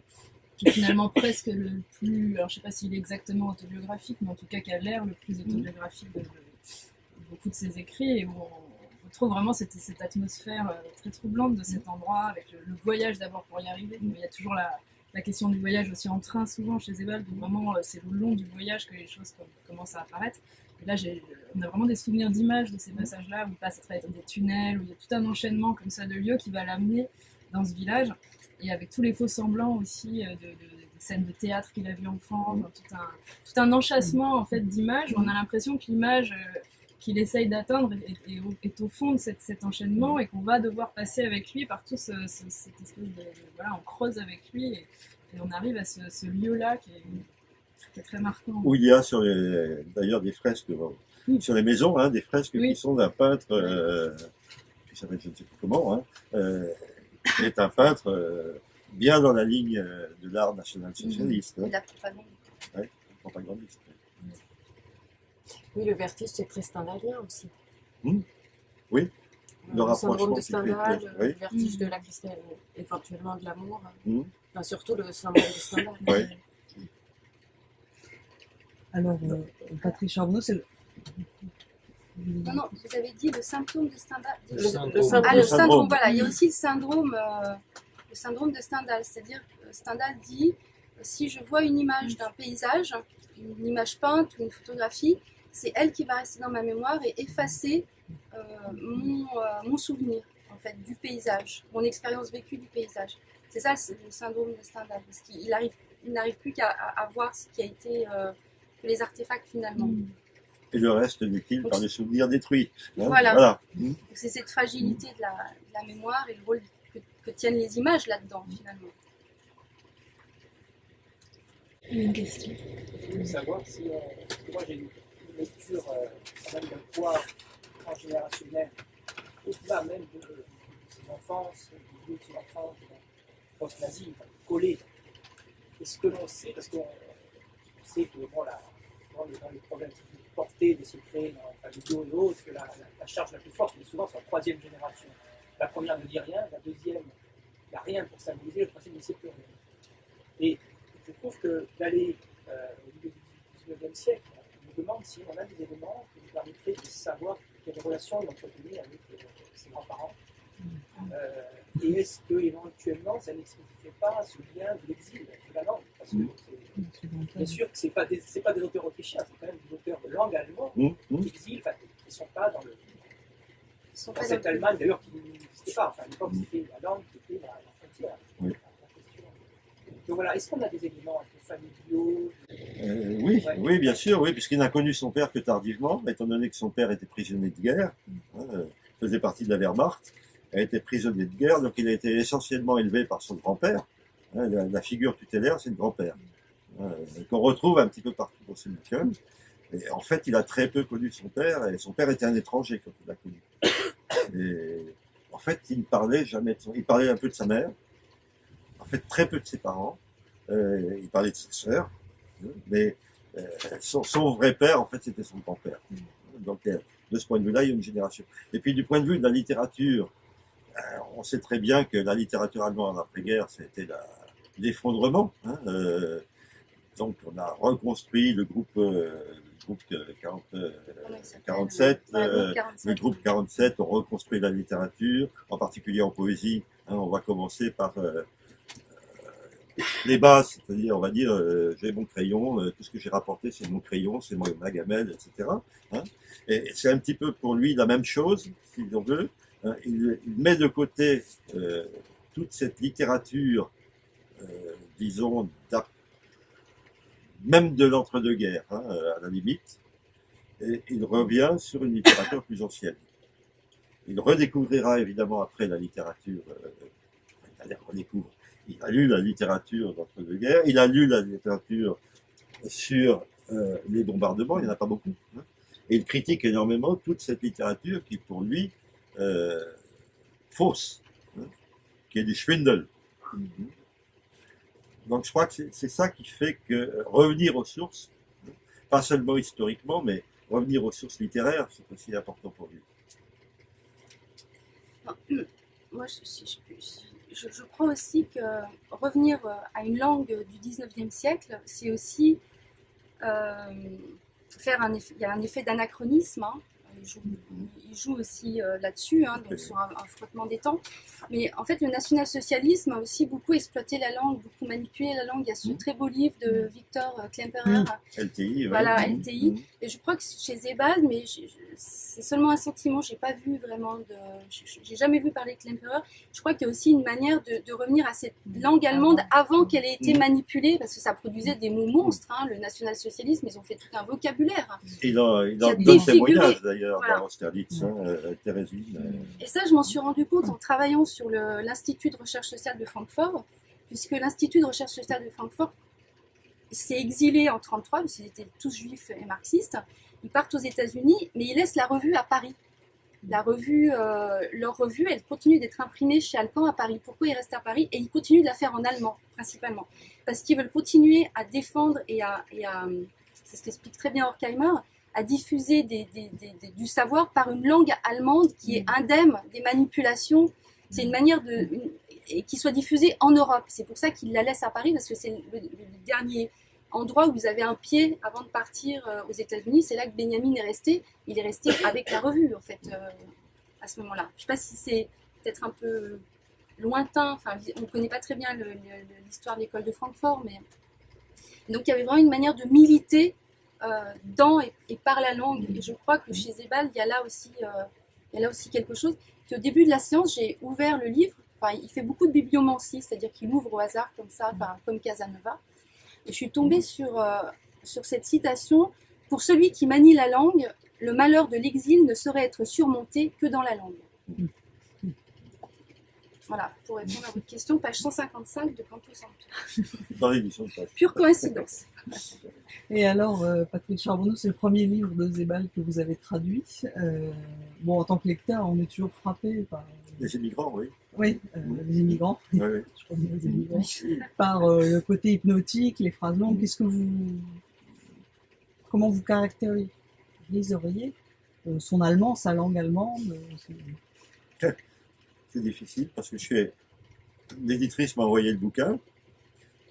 finalement presque le plus, alors je ne sais pas s'il est exactement autobiographique, mais en tout cas qui a l'air le plus autobiographique de beaucoup de ses écrits, et où on trouve vraiment cette atmosphère très troublante de cet endroit, avec le voyage d'abord pour y arriver. Il y a toujours la question du voyage aussi en train, souvent chez Sebald, où vraiment c'est le long du voyage que les choses commencent à apparaître. Et là, on a vraiment des souvenirs d'images de ces passages-là, où il passe à travers des tunnels, où il y a tout un enchaînement comme ça de lieux qui va l'amener dans ce village, et avec tous les faux semblants aussi de scènes de théâtre qu'il a vues enfant, tout un enchâssement en fait d'images. On a l'impression que l'image qu'il essaye d'atteindre est au fond de cet enchaînement, et qu'on va devoir passer avec lui par tout cette espèce de voilà, on creuse avec lui, et on arrive à ce lieu-là qui est très marquant. Où il y a d'ailleurs des fresques sur les maisons, des fresques qui sont d'un peintre qui s'appelle je ne sais plus comment, qui est un peintre bien dans la ligne de l'art national-socialiste. La propagande. Oui, propagandiste. Oui, le vertige, c'est très stendhalien aussi. Oui. Le Le syndrome rapprochement de qui fait Stendhal, que- le oui. vertige de la Christelle, éventuellement de l'amour. Mhm. Enfin, surtout le syndrome de Stendhal. Ouais. Alors, Patrick Charbonneau, c'est le... Non, non, vous avez dit le symptôme de Stendhal. Le syndrome. syndrome. Ah, le Le syndrome. syndrome, voilà. Il y a aussi le syndrome de Stendhal. C'est-à-dire, Stendhal dit, si je vois une image d'un paysage, une image peinte ou une photographie, c'est elle qui va rester dans ma mémoire et effacer mon souvenir, en fait, du paysage, mon expérience vécue du paysage. C'est ça, c'est le syndrome de Stendhal, parce qu'il n'arrive plus qu'à voir ce qui a été, que les artefacts finalement. Et le reste n'est-il par les souvenirs détruits. Hein, Voilà. Mhm. Donc, c'est cette fragilité de la mémoire et le rôle que tiennent les images là-dedans, finalement. Une question. Je voulais savoir si, parce que moi j'ai une lecture quand même d'un poids transgénérationnel, au-delà même de ses enfances, du début de son enfance, post-nazie, collé. Et ce que l'on sait, parce qu'on sait que bon, dans les problèmes de portée des secrets familiaux et autres, que la charge la plus forte, mais souvent c'est la troisième génération. La première ne dit rien, la deuxième n'a rien pour symboliser, le troisième ne sait plus rien. Et je trouve que d'aller au milieu du XIXe siècle, on me demande si on a des éléments qui nous permettraient de savoir quelles relations il entretenait avec ses grands-parents. Et est-ce que éventuellement ça n'expliquerait pas ce lien de l'exil de la langue? Parce que bien sûr que ce n'est pas des auteurs autrichiens, c'est quand même des auteurs de langue allemande, d'exil, enfin, qui ne sont pas dans cette Allemagne d'ailleurs qui n'existait pas. Enfin, à l'époque, c'était la langue qui était la frontière. Oui. Donc voilà, est-ce qu'on a des éléments un peu familiaux? Oui, Ouais. oui, bien sûr, oui, puisqu'il n'a connu son père que tardivement, étant donné que son père était prisonnier de guerre, faisait partie de la Wehrmacht, a été prisonnier de guerre, donc il a été essentiellement élevé par son grand-père. La figure tutélaire, c'est le grand-père, qu'on retrouve un petit peu partout dans ce bouquin. Et en fait, il a très peu connu son père, et son père était un étranger quand il l'a connu. Et en fait, il ne parlait jamais de il parlait un peu de sa mère, en fait très peu de ses parents, il parlait de ses sœurs, mais son vrai père, en fait, c'était son grand-père. Donc, de ce point de vue-là, il y a une génération. Et puis, du point de vue de la littérature, on sait très bien que la littérature allemande après-guerre, c'était l'effondrement. Donc, on a reconstruit le groupe 47, le groupe 47, on reconstruit la littérature, en particulier en poésie. On va commencer par les bases, c'est-à-dire, on va dire, j'ai mon crayon, tout ce que j'ai rapporté, c'est mon crayon, c'est ma gamelle, etc. Et c'est un petit peu pour lui la même chose, si l'on veut. Il met de côté toute cette littérature, disons, même de l'entre-deux-guerres, à la limite, et il revient sur une littérature plus ancienne. Il redécouvrira évidemment après la littérature, il a lu la littérature d'entre-deux-guerres, il a lu la littérature sur les bombardements, il n'y en a pas beaucoup, et il critique énormément toute cette littérature qui, pour lui, fausse, qui est du Schwindel. Donc je crois que c'est ça qui fait que revenir aux sources, pas seulement historiquement, mais revenir aux sources littéraires, c'est aussi important pour lui. Non, moi, je crois aussi que revenir à une langue du 19e siècle, c'est aussi faire il y a un effet d'anachronisme. Il joue aussi là-dessus, donc sur un frottement des temps. Mais en fait, le national-socialisme a aussi beaucoup exploité la langue, beaucoup manipulé la langue. Il y a ce très beau livre de Victor Klemperer. LTI, voilà, LTI. Et je crois que chez Sebald, mais c'est seulement un sentiment, j'ai pas vu vraiment j'ai jamais vu parler de Klemperer. Je crois qu'il y a aussi une manière de revenir à cette langue allemande avant qu'elle ait été manipulée, parce que ça produisait des mots monstres, le national-socialisme, ils ont fait tout un vocabulaire. Il en donne témoignage d'ailleurs dans Austerlitz, Thérésine. Et ça, je m'en suis rendu compte en travaillant sur l'Institut de recherche sociale de Francfort, puisque l'Institut de recherche sociale de Francfort s'est exilé en 1933, parce qu'ils étaient tous juifs et marxistes. Ils partent aux États-Unis, mais ils laissent la revue à Paris. Leur revue, elle continue d'être imprimée chez Alcan à Paris. Pourquoi ils restent à Paris? Et ils continuent de la faire en allemand, principalement. Parce qu'ils veulent continuer à défendre et à c'est ce qu'explique très bien Horkheimer, à diffuser du savoir par une langue allemande qui est indemne des manipulations. C'est une manière et qui soit diffusée en Europe. C'est pour ça qu'il la laisse à Paris, parce que c'est le dernier endroit où vous avez un pied avant de partir aux États-Unis. C'est là que Benjamin est resté. Il est resté avec la revue, en fait, à ce moment-là. Je ne sais pas si c'est peut-être un peu lointain. Enfin, on ne connaît pas très bien l'histoire de l'école de Francfort, mais donc il y avait vraiment une manière de militer dans et par la langue. Et je crois que chez Sebald, il y a là aussi quelque chose. Puis au début de la séance, j'ai ouvert le livre. Enfin, il fait beaucoup de bibliomancie, c'est-à-dire qu'il ouvre au hasard comme ça, enfin, comme Casanova. Et je suis tombée sur cette citation. Pour celui qui manie la langue, le malheur de l'exil ne saurait être surmonté que dans la langue. Voilà, pour répondre à votre question, page 155 de Canto Santo. Dans l'édition de page. Pure coïncidence. Et alors, Patrick Charbonneau, c'est le premier livre de Sebald que vous avez traduit. Bon, en tant que lecteur, on est toujours frappé par... Les immigrants, oui. Oui, les immigrants. Oui, oui. Je crois que les immigrants. Par le côté hypnotique, les phrases longues. Comment vous caractériseriez son allemand, sa langue allemande? C'est difficile parce que l'éditrice m'a envoyé le bouquin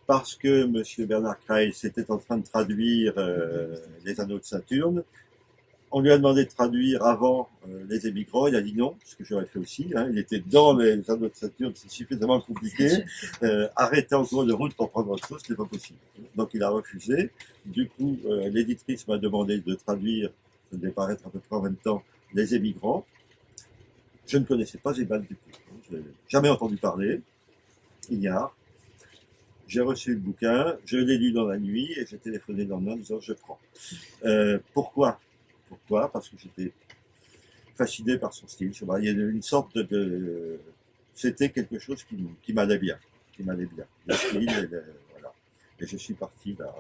parce que M. Bernard Kreis était en train de traduire Les Anneaux de Saturne. On lui a demandé de traduire avant Les Émigrants. Il a dit non, ce que j'aurais fait aussi. Hein. Il était dans Les Anneaux de Saturne, c'est suffisamment compliqué. Arrêter en cours de route pour prendre autre chose, ce n'est pas possible. Donc il a refusé. Du coup, l'éditrice m'a demandé de traduire, ça devait paraître à peu près en même temps, Les Émigrants. Je ne connaissais pas Sebald du tout. Je n'ai jamais entendu parler. Ignare. J'ai reçu le bouquin, je l'ai lu dans la nuit et j'ai téléphoné le lendemain en disant je prends. Pourquoi? Parce que j'étais fasciné par son style. Il y a une sorte c'était quelque chose qui m'allait bien. Le style, voilà. Et je suis parti là,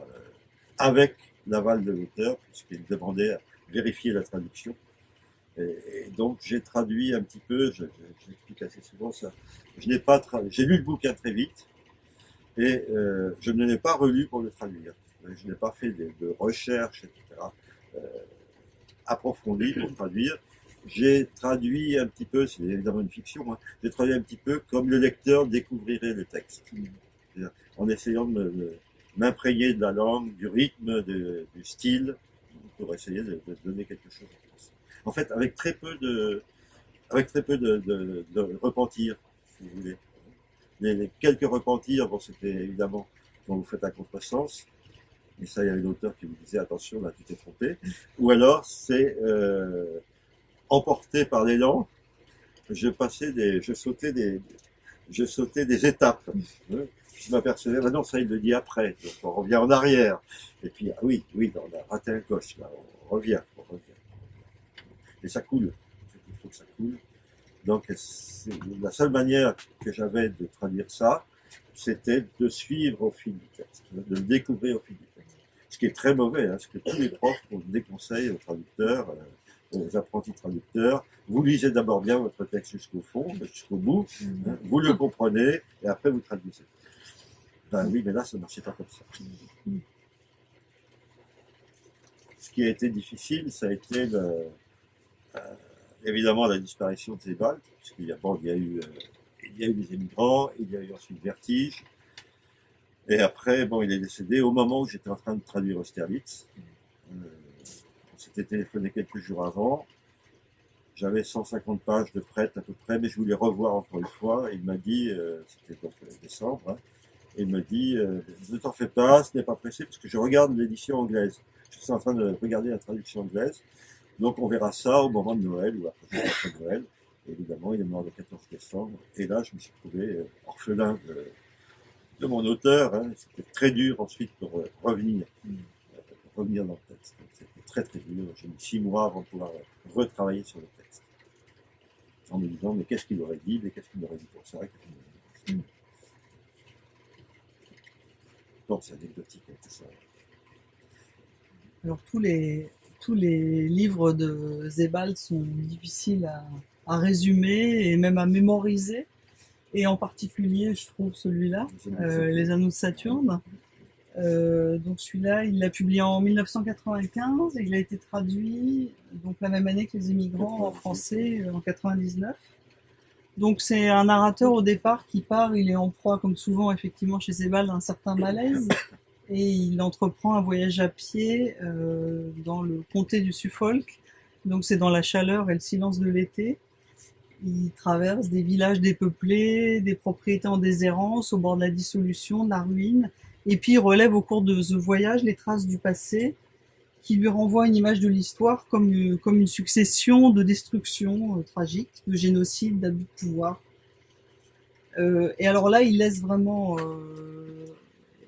avec l'aval de l'auteur, puisqu'il demandait à vérifier la traduction. Et donc j'ai traduit un petit peu, j'explique assez souvent ça. J'ai lu le bouquin très vite et je ne l'ai pas relu pour le traduire. Je n'ai pas fait de recherche, etc. Approfondie pour traduire. J'ai traduit un petit peu, c'est évidemment une fiction, hein, j'ai traduit un petit peu comme le lecteur découvrirait le texte. En essayant de m'imprégner de la langue, du rythme, du style, pour essayer de donner quelque chose en France. En fait, avec très peu de repentir, si vous voulez. Les quelques repentirs, bon, c'était évidemment quand vous faites un contresens, et ça, il y avait l'auteur qui vous disait attention, là, tu t'es trompé. Ou alors, c'est emporté par l'élan, je sautais des étapes. Je m'apercevais, non, ça, il le dit après, donc on revient en arrière. Et puis, ah oui, on a raté un coche, là, on revient. Et ça coule. Il faut que ça coule. Donc, la seule manière que j'avais de traduire ça, c'était de suivre au fil du texte, de le découvrir au fil du texte. Ce qui est très mauvais, hein, ce que tous les profs déconseillent aux traducteurs, aux apprentis traducteurs. Vous lisez d'abord bien votre texte jusqu'au fond, jusqu'au bout, hein, vous le comprenez, et après vous traduisez. Ben oui, mais là, ça ne marchait pas comme ça. Ce qui a été difficile, ça a été évidemment la disparition de Sebald, puisqu'il y a eu des émigrants, il y a eu ensuite Vertige, et après, bon, il est décédé au moment où j'étais en train de traduire Austerlitz. On s'était téléphoné quelques jours avant, j'avais 150 pages de prêt à peu près, mais je voulais revoir encore une fois, et il m'a dit, c'était donc décembre, hein, et il me dit, ne t'en fais pas, ce n'est pas pressé, parce que je regarde l'édition anglaise, je suis en train de regarder la traduction anglaise, donc on verra ça au moment de Noël ou après Noël. Et évidemment, il est mort le 14 décembre. Et là, je me suis trouvé orphelin de mon auteur. Hein. C'était très dur ensuite pour revenir dans le texte. C'était très très dur. J'ai mis 6 mois avant de pouvoir retravailler sur le texte. En me disant, mais qu'est-ce qu'il aurait dit, mais qu'est-ce qu'il aurait dit pour ça, Donc c'est anecdotique tout ça. Alors tous les livres de Sebald sont difficiles à résumer et même à mémoriser. Et en particulier, je trouve celui-là, Les Anneaux de Saturne. Donc celui-là, il l'a publié en 1995 et il a été traduit donc la même année que Les Émigrants en français en 99. Donc c'est un narrateur au départ qui part, il est en proie comme souvent effectivement chez Sebald à un certain malaise et il entreprend un voyage à pied dans le comté du Suffolk. Donc c'est dans la chaleur et le silence de l'été. Il traverse des villages dépeuplés, des propriétés en déshérence, au bord de la dissolution, de la ruine. Et puis il relève au cours de ce voyage les traces du passé qui lui renvoient une image de l'histoire comme une succession de destructions tragiques, de génocides, d'abus de pouvoir. Et alors là, il laisse vraiment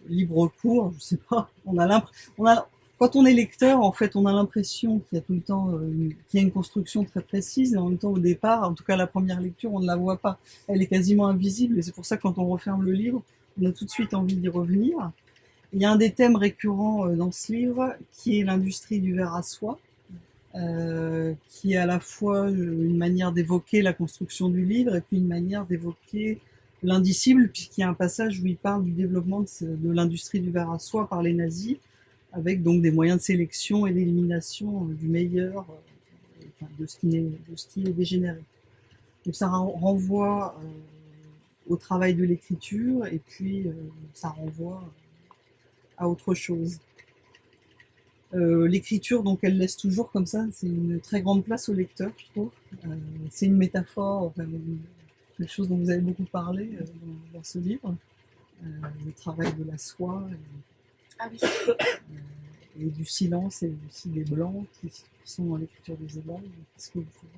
libre cours, je sais pas. Quand on est lecteur, en fait, on a l'impression qu'il y a tout le temps qu'il y a une construction très précise, et en même temps, au départ, en tout cas la première lecture, on ne la voit pas. Elle est quasiment invisible, et c'est pour ça que quand on referme le livre, on a tout de suite envie d'y revenir. Il y a un des thèmes récurrents dans ce livre qui est l'industrie du verre à soie, qui est à la fois une manière d'évoquer la construction du livre et puis une manière d'évoquer l'indicible, puisqu'il y a un passage où il parle du développement de l'industrie du verre à soie par les nazis, avec donc des moyens de sélection et d'élimination du meilleur, de ce qui est dégénéré. Donc ça renvoie au travail de l'écriture et puis ça renvoie à autre chose. L'écriture, donc, elle laisse toujours comme ça, c'est une très grande place au lecteur, je trouve. C'est une métaphore, quelque chose dont vous avez beaucoup parlé dans ce livre, le travail de la soie et du silence et aussi des blancs qui sont dans l'écriture des Sebald. Qu'est-ce que vous pouvez...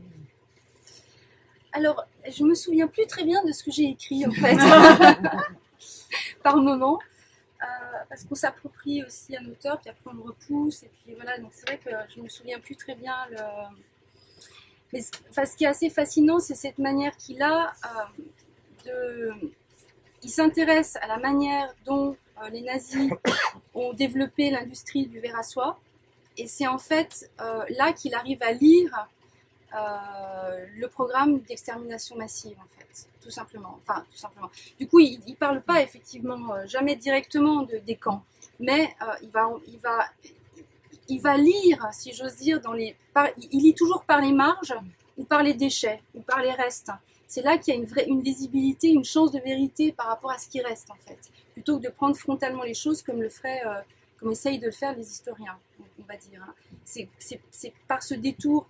Alors, je me souviens plus très bien de ce que j'ai écrit en fait, par moment, parce qu'on s'approprie aussi un auteur, puis après on le repousse, et puis voilà, donc c'est vrai que je me souviens plus très bien Mais ce qui est assez fascinant, c'est cette manière qu'il a il s'intéresse à la manière dont les nazis ont développé l'industrie du verre à soie, et c'est en fait là qu'il arrive à lire le programme d'extermination massive, en fait, tout simplement. Enfin, tout simplement. Du coup, il ne parle pas effectivement jamais directement des camps, mais il va lire, si j'ose dire, il lit toujours par les marges, ou par les déchets, ou par les restes. C'est là qu'il y a une lisibilité, une chance de vérité par rapport à ce qui reste, en fait, plutôt que de prendre frontalement les choses comme comme essayent de le faire les historiens, on va dire. C'est par ce détour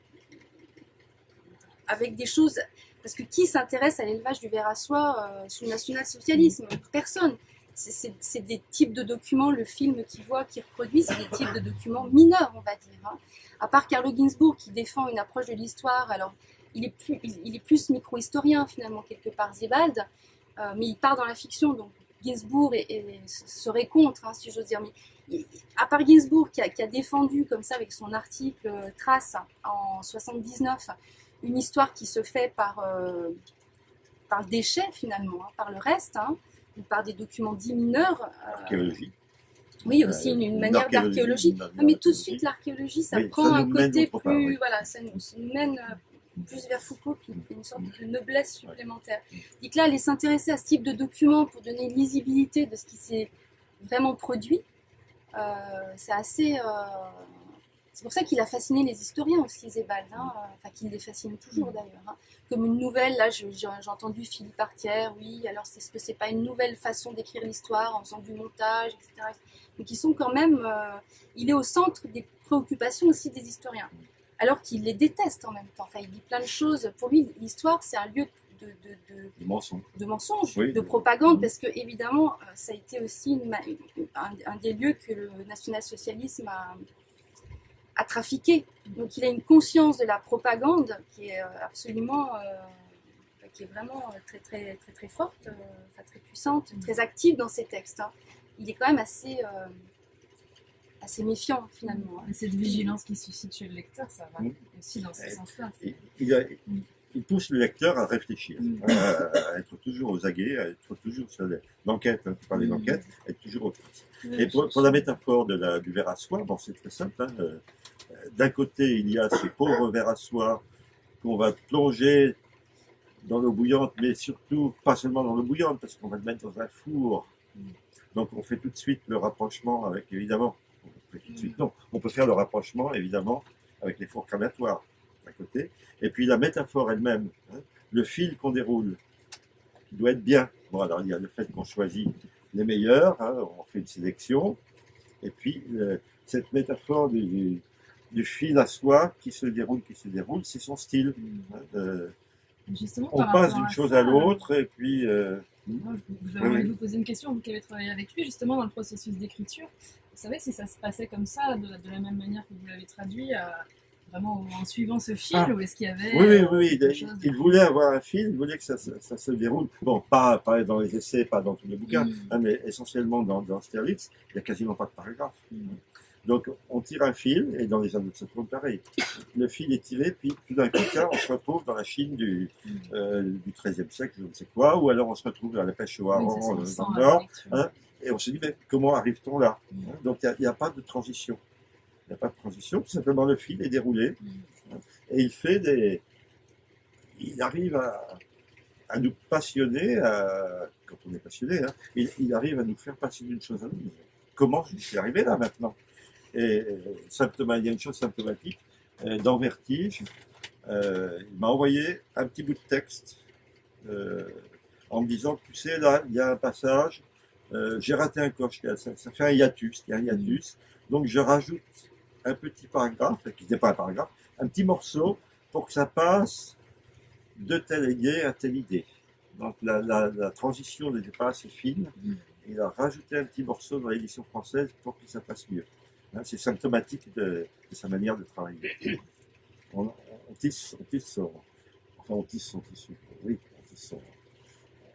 avec des choses, parce que qui s'intéresse à l'élevage du verre à soie sous le national-socialisme? Personne. C'est des types de documents, le film qu'il voit, qu'il reproduit, c'est des types de documents mineurs, on va dire. À part Carlo Ginzburg qui défend une approche de l'histoire, alors il est plus micro-historien finalement quelque part, Sebald, mais il part dans la fiction, donc Ginzburg serait contre, si j'ose dire. Mais à part Ginzburg qui a défendu comme ça avec son article Trace en 79, une histoire qui se fait par le déchet finalement, par le reste, ou par des documents dits mineurs. Archéologie. Oui, aussi une manière d'archéologie. Mais tout de suite, l'archéologie, ça prend un côté plus... Voilà, ça nous mène plus vers Foucault, qui fait une sorte de noblesse supplémentaire. Et que là, aller s'intéresser à ce type de documents pour donner une lisibilité de ce qui s'est vraiment produit, c'est assez... C'est pour ça qu'il a fasciné les historiens aussi, Sebald, enfin qu'il les fascine toujours d'ailleurs. Comme une nouvelle, là j'ai entendu Philippe Artière, oui, alors est-ce que c'est pas une nouvelle façon d'écrire l'histoire en faisant du montage, etc. Donc ils sont quand même, il est au centre des préoccupations aussi des historiens, alors qu'il les déteste en même temps. Enfin, il dit plein de choses. Pour lui, l'histoire c'est un lieu de mensonges, oui, de propagande, parce que évidemment ça a été aussi un des lieux que le national-socialisme a trafiqué. Donc il a une conscience de la propagande qui est absolument, qui est vraiment très très très très forte, très puissante, très active dans ses textes. Il est quand même assez méfiant finalement. Et cette vigilance qui suscite chez le lecteur, ça va aussi dans ce sens-là. Il pousse le lecteur à réfléchir, à être toujours aux aguets, à être toujours sur l'enquête, tu parlais d'enquête, être toujours au plus. Et pour la métaphore du verre à soie, bon, c'est très simple. D'un côté, il y a ces pauvres verres à soie qu'on va plonger dans l'eau bouillante, mais surtout, pas seulement dans l'eau bouillante, parce qu'on va le mettre dans un four Donc on fait tout de suite le rapprochement avec, évidemment, on fait tout de suite, non, on peut faire le rapprochement, évidemment, avec les fours cramatoires à côté, et puis la métaphore elle-même, hein, le fil qu'on déroule, qui doit être bien. Bon, alors il y a le fait qu'on choisit les meilleurs, hein, on fait une sélection, et puis cette métaphore du fil à soie qui se déroule, c'est son style. Hein, Justement, on par passe rapport d'une à chose ça, à l'autre, et puis... moi, j'avais envie de vous poser une question, vous qui avez travaillé avec lui, justement, dans le processus d'écriture. Vous savez si ça se passait comme ça, de la même manière que vous l'avez traduit, vraiment en suivant ce fil, ou est-ce qu'il y avait Oui, quelque chose de- il voulait avoir un fil, il voulait que ça se déroule. Bon, pas dans les essais, pas dans tous les bouquins, hein, mais essentiellement dans Sterlitz, il n'y a quasiment pas de paragraphe. Donc, on tire un fil, et dans les anneaux de Saturne, pareil. Le fil est tiré, puis tout d'un coup, tiens, on se retrouve dans la Chine du XIIIe siècle, je ne sais quoi, ou alors on se retrouve à la pêche au Oui, ça se hareng ressent dans le à la Nord, lecture. hein, et on se dit, mais comment arrive-t-on là? Hein, donc, il n'y a pas de transition. Il n'y a pas de transition, tout simplement le fil est déroulé, hein, et il arrive à nous passionner, quand on est passionné, hein, il arrive à nous faire passer d'une chose à l'autre. Comment je suis arrivé là maintenant? Et il y a une chose symptomatique, dans Vertige, il m'a envoyé un petit bout de texte en me disant, tu sais, là, il y a un passage, j'ai raté un coche, ça fait un hiatus, il y a un hiatus, donc je rajoute un petit paragraphe, qui n'était pas un paragraphe, un petit morceau pour que ça passe de telle idée à telle idée. Donc la transition n'était pas assez fine, il a rajouté un petit morceau dans l'édition française pour que ça passe mieux. Hein, c'est symptomatique de sa manière de travailler. On tisse son tissu. Oui,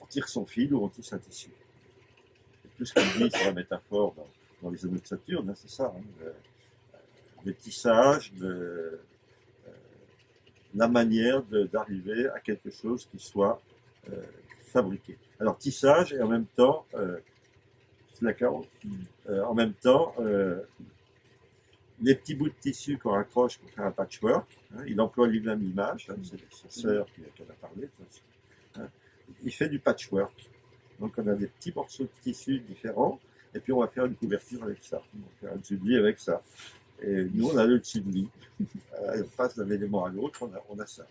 on tire son fil ou on tisse un tissu. Et tout ce qu'on dit sur la métaphore dans les anneaux de Saturne, hein, c'est ça. Hein, le tissage, la manière d'arriver à quelque chose qui soit fabriqué. Alors tissage et en même temps, d'accord, en même temps, les petits bouts de tissu qu'on raccroche pour faire un patchwork, hein, il emploie lui-même l'image, hein, c'est sa sœur qui en a parlé, hein, il fait du patchwork. Donc on a des petits morceaux de tissu différents, et puis on va faire une couverture avec ça, on va faire un dessus de lit avec ça. Et nous on a le dessus de lit, on passe d'un élément à l'autre, on a ça.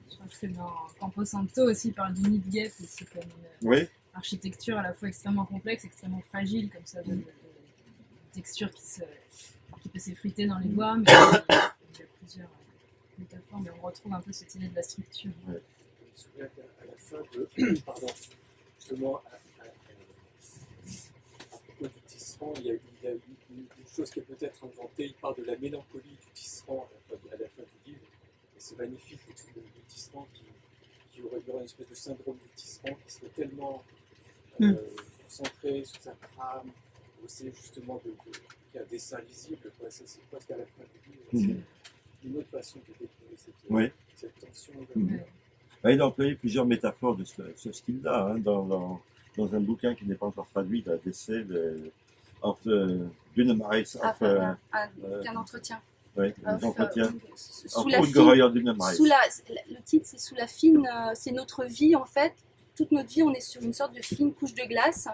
Je crois que c'est dans Camposanto aussi, il parle du nid de guêpe aussi, comme une Oui, architecture à la fois extrêmement complexe, extrêmement fragile, comme ça, de texture qui peut s'effriter dans les doigts, mais il y a plusieurs métaphores, mais on retrouve un peu cette idée de la structure. Je me souviens qu'à la fin de. Pardon, justement, à propos du tisserand, il y a une chose qui est peut-être inventée. Il parle de la mélancolie du tisserand à la fin du livre. Et c'est magnifique, le tisserand qui aurait une espèce de syndrome du tisserand qui serait tellement concentré sur sa trame, c'est justement qu'il y a un dessin lisible. C'est presque à la fin du livre. C'est une autre façon de décrire cette tension. il a employé plusieurs métaphores de ce style-là, hein, dans un bouquin qui n'est pas encore traduit, d'essai of the Dynamics of... Qu'un entretien. Oui, des entretiens. Sous la fine, Dynamics. le titre, c'est Sous la fine, c'est notre vie en fait. Toute notre vie, on est sur une sorte de fine couche de glace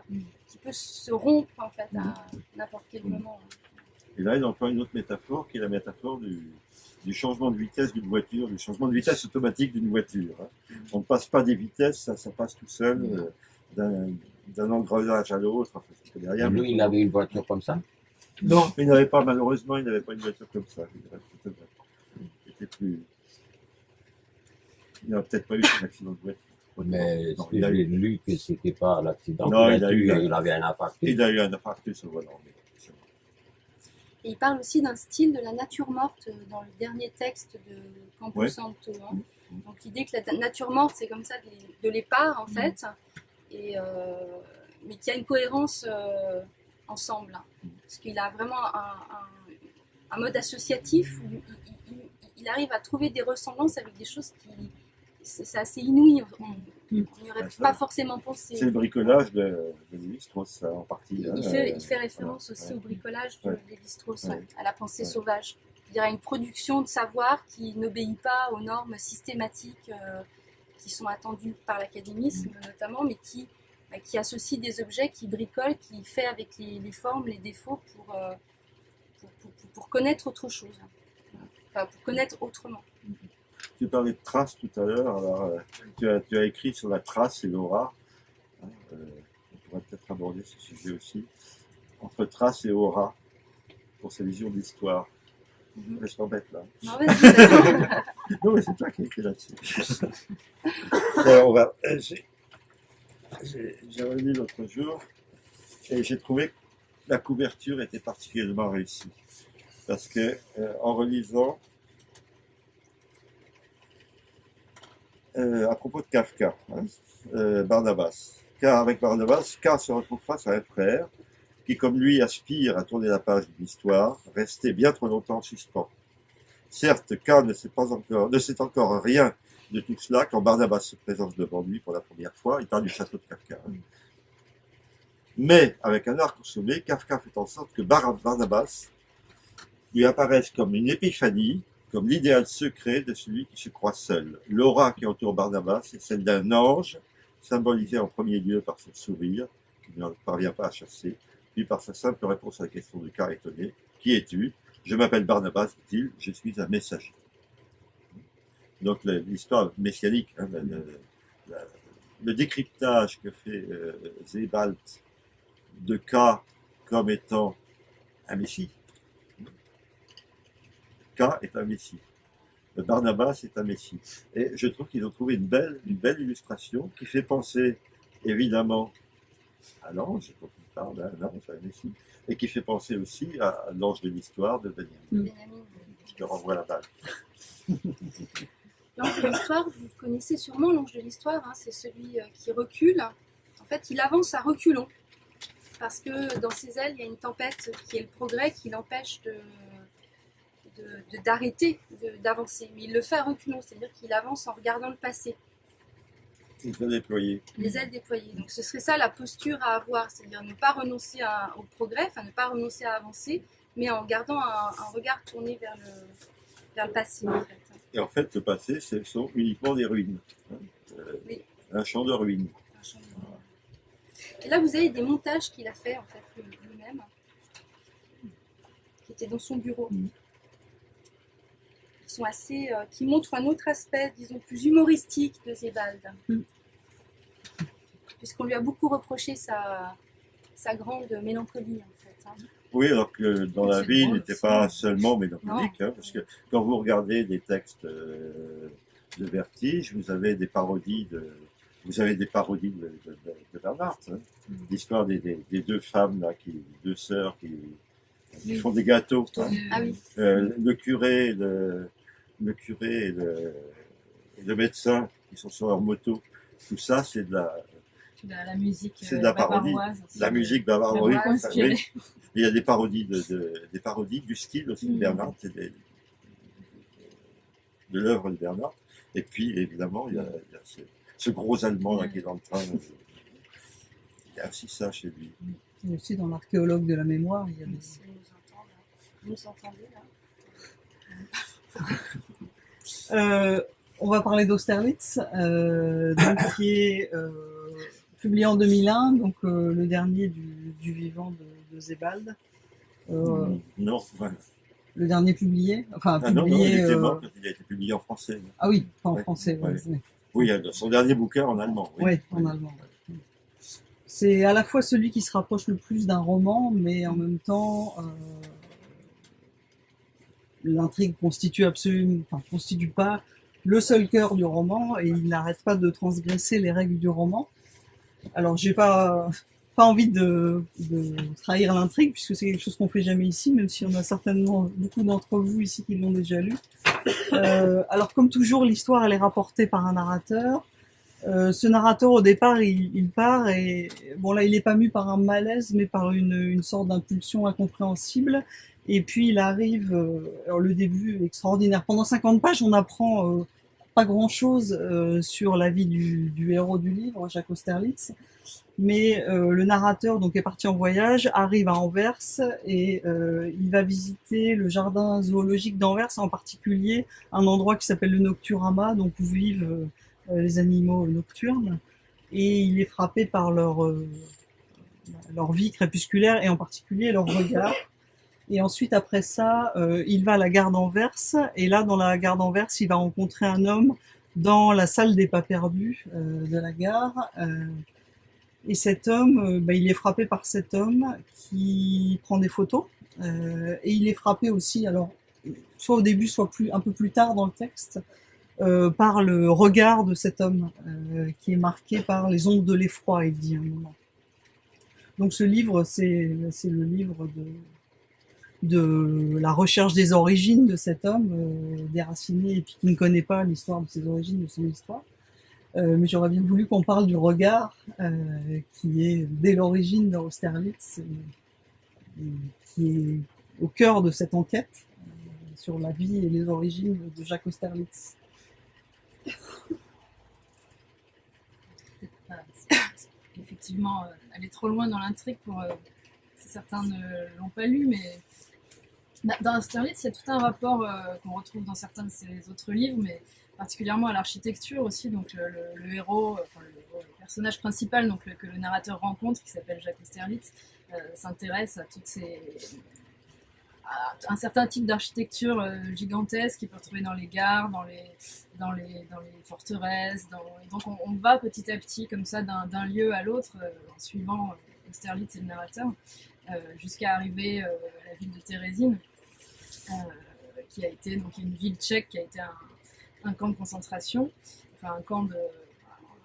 qui peut se rompre en fait à n'importe quel moment. Et là, il emploie une autre métaphore qui est la métaphore du changement de vitesse d'une voiture, du changement de vitesse automatique d'une voiture. Hein. On ne passe pas des vitesses, ça passe tout seul d'un engrenage à l'autre. Enfin, je connais rien. Lui, il avait une voiture comme ça? Non, il n'avait pas, malheureusement, il n'avait pas une voiture comme ça. Il était plus... Il n'aurait peut-être pas eu un accident de voiture. Mais Non, j'ai lu que c'était pas l'accident Non, de il a voiture, eu il avait un infarctus. Il a eu un infarctus au volant. Et il parle aussi d'un style de la nature morte dans le dernier texte de Camposanto. Hein. Donc l'idée que la nature morte, c'est comme ça de l'épars en fait, et, mais qu'il y a une cohérence ensemble. Hein. Parce qu'il a vraiment un mode associatif où il arrive à trouver des ressemblances avec des choses qui... C'est assez inouï, on n'y aurait pas forcément pensé. C'est le bricolage de Lévi-Strauss, en partie. Il fait référence aussi au bricolage de Lévi-Strauss, à la pensée sauvage. Il y a une production de savoir qui n'obéit pas aux normes systématiques qui sont attendues par l'académisme notamment, mais qui qui associe des objets, qui bricole, qui fait avec les formes, les défauts pour connaître autre chose, enfin, pour connaître autrement. Tu parlais de traces tout à l'heure, alors tu as écrit sur la trace et l'aura. Hein, on pourrait peut-être aborder ce sujet aussi. Entre trace et aura, pour sa vision de l'histoire. Je t'embête là. Non, vas-y. Non, mais c'est toi qui as écrit là-dessus. Alors, j'ai relu l'autre jour et j'ai trouvé que la couverture était particulièrement réussie. Parce que, en relisant, à propos de Kafka, hein, Barnabas. Car avec Barnabas, K se retrouve face à un frère qui, comme lui, aspire à tourner la page d'une histoire, restée bien trop longtemps en suspens. Certes, K ne sait encore rien de tout cela quand Barnabas se présente devant lui pour la première fois. Il parle du château de Kafka. Mais, avec un art consommé, Kafka fait en sorte que Barnabas lui apparaisse comme une épiphanie, comme l'idéal secret de celui qui se croit seul. L'aura qui entoure Barnabas est celle d'un ange, symbolisé en premier lieu par son sourire, qu'il ne parvient pas à chasser, puis par sa simple réponse à la question de K étonné. Qui es-tu? Je m'appelle Barnabas, dit-il, je suis un messager. Donc l'histoire messianique, hein, le décryptage que fait Sebald de K comme étant un messie. K est un messie. Barnabas est un messie. Et je trouve qu'ils ont trouvé une belle illustration qui fait penser évidemment à l'ange, quand il parle d'un ange, à un messie, et qui fait penser aussi à l'ange de l'histoire de Benjamin. Je te renvoie la balle. L'ange de l'histoire, vous connaissez sûrement l'ange de l'histoire, hein, c'est celui qui recule. En fait, il avance à reculons. Parce que dans ses ailes, il y a une tempête qui est le progrès, qui l'empêche d'arrêter, d'avancer. Mais il le fait à reculons, c'est-à-dire qu'il avance en regardant le passé. Les ailes déployées. Les ailes déployées. Donc ce serait ça la posture à avoir, c'est-à-dire ne pas renoncer au progrès, enfin ne pas renoncer à avancer, mais en gardant un regard tourné vers le passé. En fait. Et en fait, le passé, ce sont uniquement des ruines. Oui. Un champ de ruines. Et là, vous avez des montages qu'il a fait en fait lui-même, qui étaient dans son bureau. Qui sont assez, qui montrent un autre aspect, disons, plus humoristique de Sebald. Puisqu'on lui a beaucoup reproché sa grande mélancolie, en fait. Hein. Oui, alors que dans la vie, il n'était pas seulement mélancolique, Non. hein, parce que quand vous regardez des textes de Vertige, vous avez des parodies de Bernard, hein. L'histoire des deux femmes là, deux sœurs qui font des gâteaux. Hein. Ah oui. Le curé et le médecin qui sont sur leur moto, tout ça, c'est de la musique. C'est de la parodie. La musique bavaroise. Oui, inspirée. il y a des parodies des parodies du style aussi de Bernard, de l'œuvre de Bernard. Et puis évidemment, il y a ce gros Allemand là qui est dans le train. Il y a aussi ça chez lui. Et aussi dans l'archéologue de la mémoire, il y a des... Si vous nous entendez là. On va parler d'Austerlitz, donc, qui est publié en 2001, donc le dernier du vivant de Sebald. Non, voilà. Le dernier publié, enfin Ah non, publié. il était mort quand il a été publié en français. Ah oui, pas en Ouais, français. ouais. Ouais. Oui, son dernier bouquin en allemand. Oui, en allemand. C'est à la fois celui qui se rapproche le plus d'un roman, mais en même temps, l'intrigue constitue pas le seul cœur du roman, et il n'arrête pas de transgresser les règles du roman. Alors, j'ai pas envie de trahir l'intrigue, puisque c'est quelque chose qu'on fait jamais ici, même si on a certainement beaucoup d'entre vous ici qui l'ont déjà lu. Alors, comme toujours, l'histoire, elle est rapportée par un narrateur. Ce narrateur, au départ, il part et, bon là, il est pas mu par un malaise, mais par une sorte d'impulsion incompréhensible. Et puis, il arrive, alors le début est extraordinaire. Pendant 50 pages, on apprend pas grand-chose sur la vie du héros du livre, Jacques Austerlitz. Mais le narrateur, donc, est parti en voyage, arrive à Anvers et il va visiter le jardin zoologique d'Anvers, en particulier un endroit qui s'appelle le Nocturama, donc où vivent les animaux nocturnes. et il est frappé par leur vie crépusculaire et en particulier leur regard. Et ensuite, après ça, il va à la gare d'Anvers, et là, dans la gare d'Anvers, il va rencontrer un homme dans la salle des pas perdus de la gare. Et cet homme, il est frappé par cet homme qui prend des photos. Et il est frappé aussi, alors, soit au début, soit un peu plus tard dans le texte, par le regard de cet homme, qui est marqué par les ondes de l'effroi, il dit à un moment. Donc ce livre, c'est le livre de la recherche des origines de cet homme, déraciné, et puis qui ne connaît pas l'histoire de ses origines, de son histoire. Mais j'aurais bien voulu qu'on parle du regard, qui est dès l'origine d'Austerlitz, et qui est au cœur de cette enquête sur la vie et les origines de Jacques Austerlitz. Effectivement, aller trop loin dans l'intrigue pour si certains ne l'ont pas lu, mais dans Austerlitz, il y a tout un rapport qu'on retrouve dans certains de ses autres livres, mais particulièrement à l'architecture aussi. Donc le héros, le personnage principal, donc que le narrateur rencontre, qui s'appelle Jacques Austerlitz, s'intéresse à un certain type d'architecture gigantesque qu'il peut retrouver dans les gares, dans les forteresses. Donc on va petit à petit comme ça d'un lieu à l'autre en suivant Austerlitz et le narrateur jusqu'à arriver à la ville de Térésine, qui a été donc une ville tchèque qui a été un camp de concentration, enfin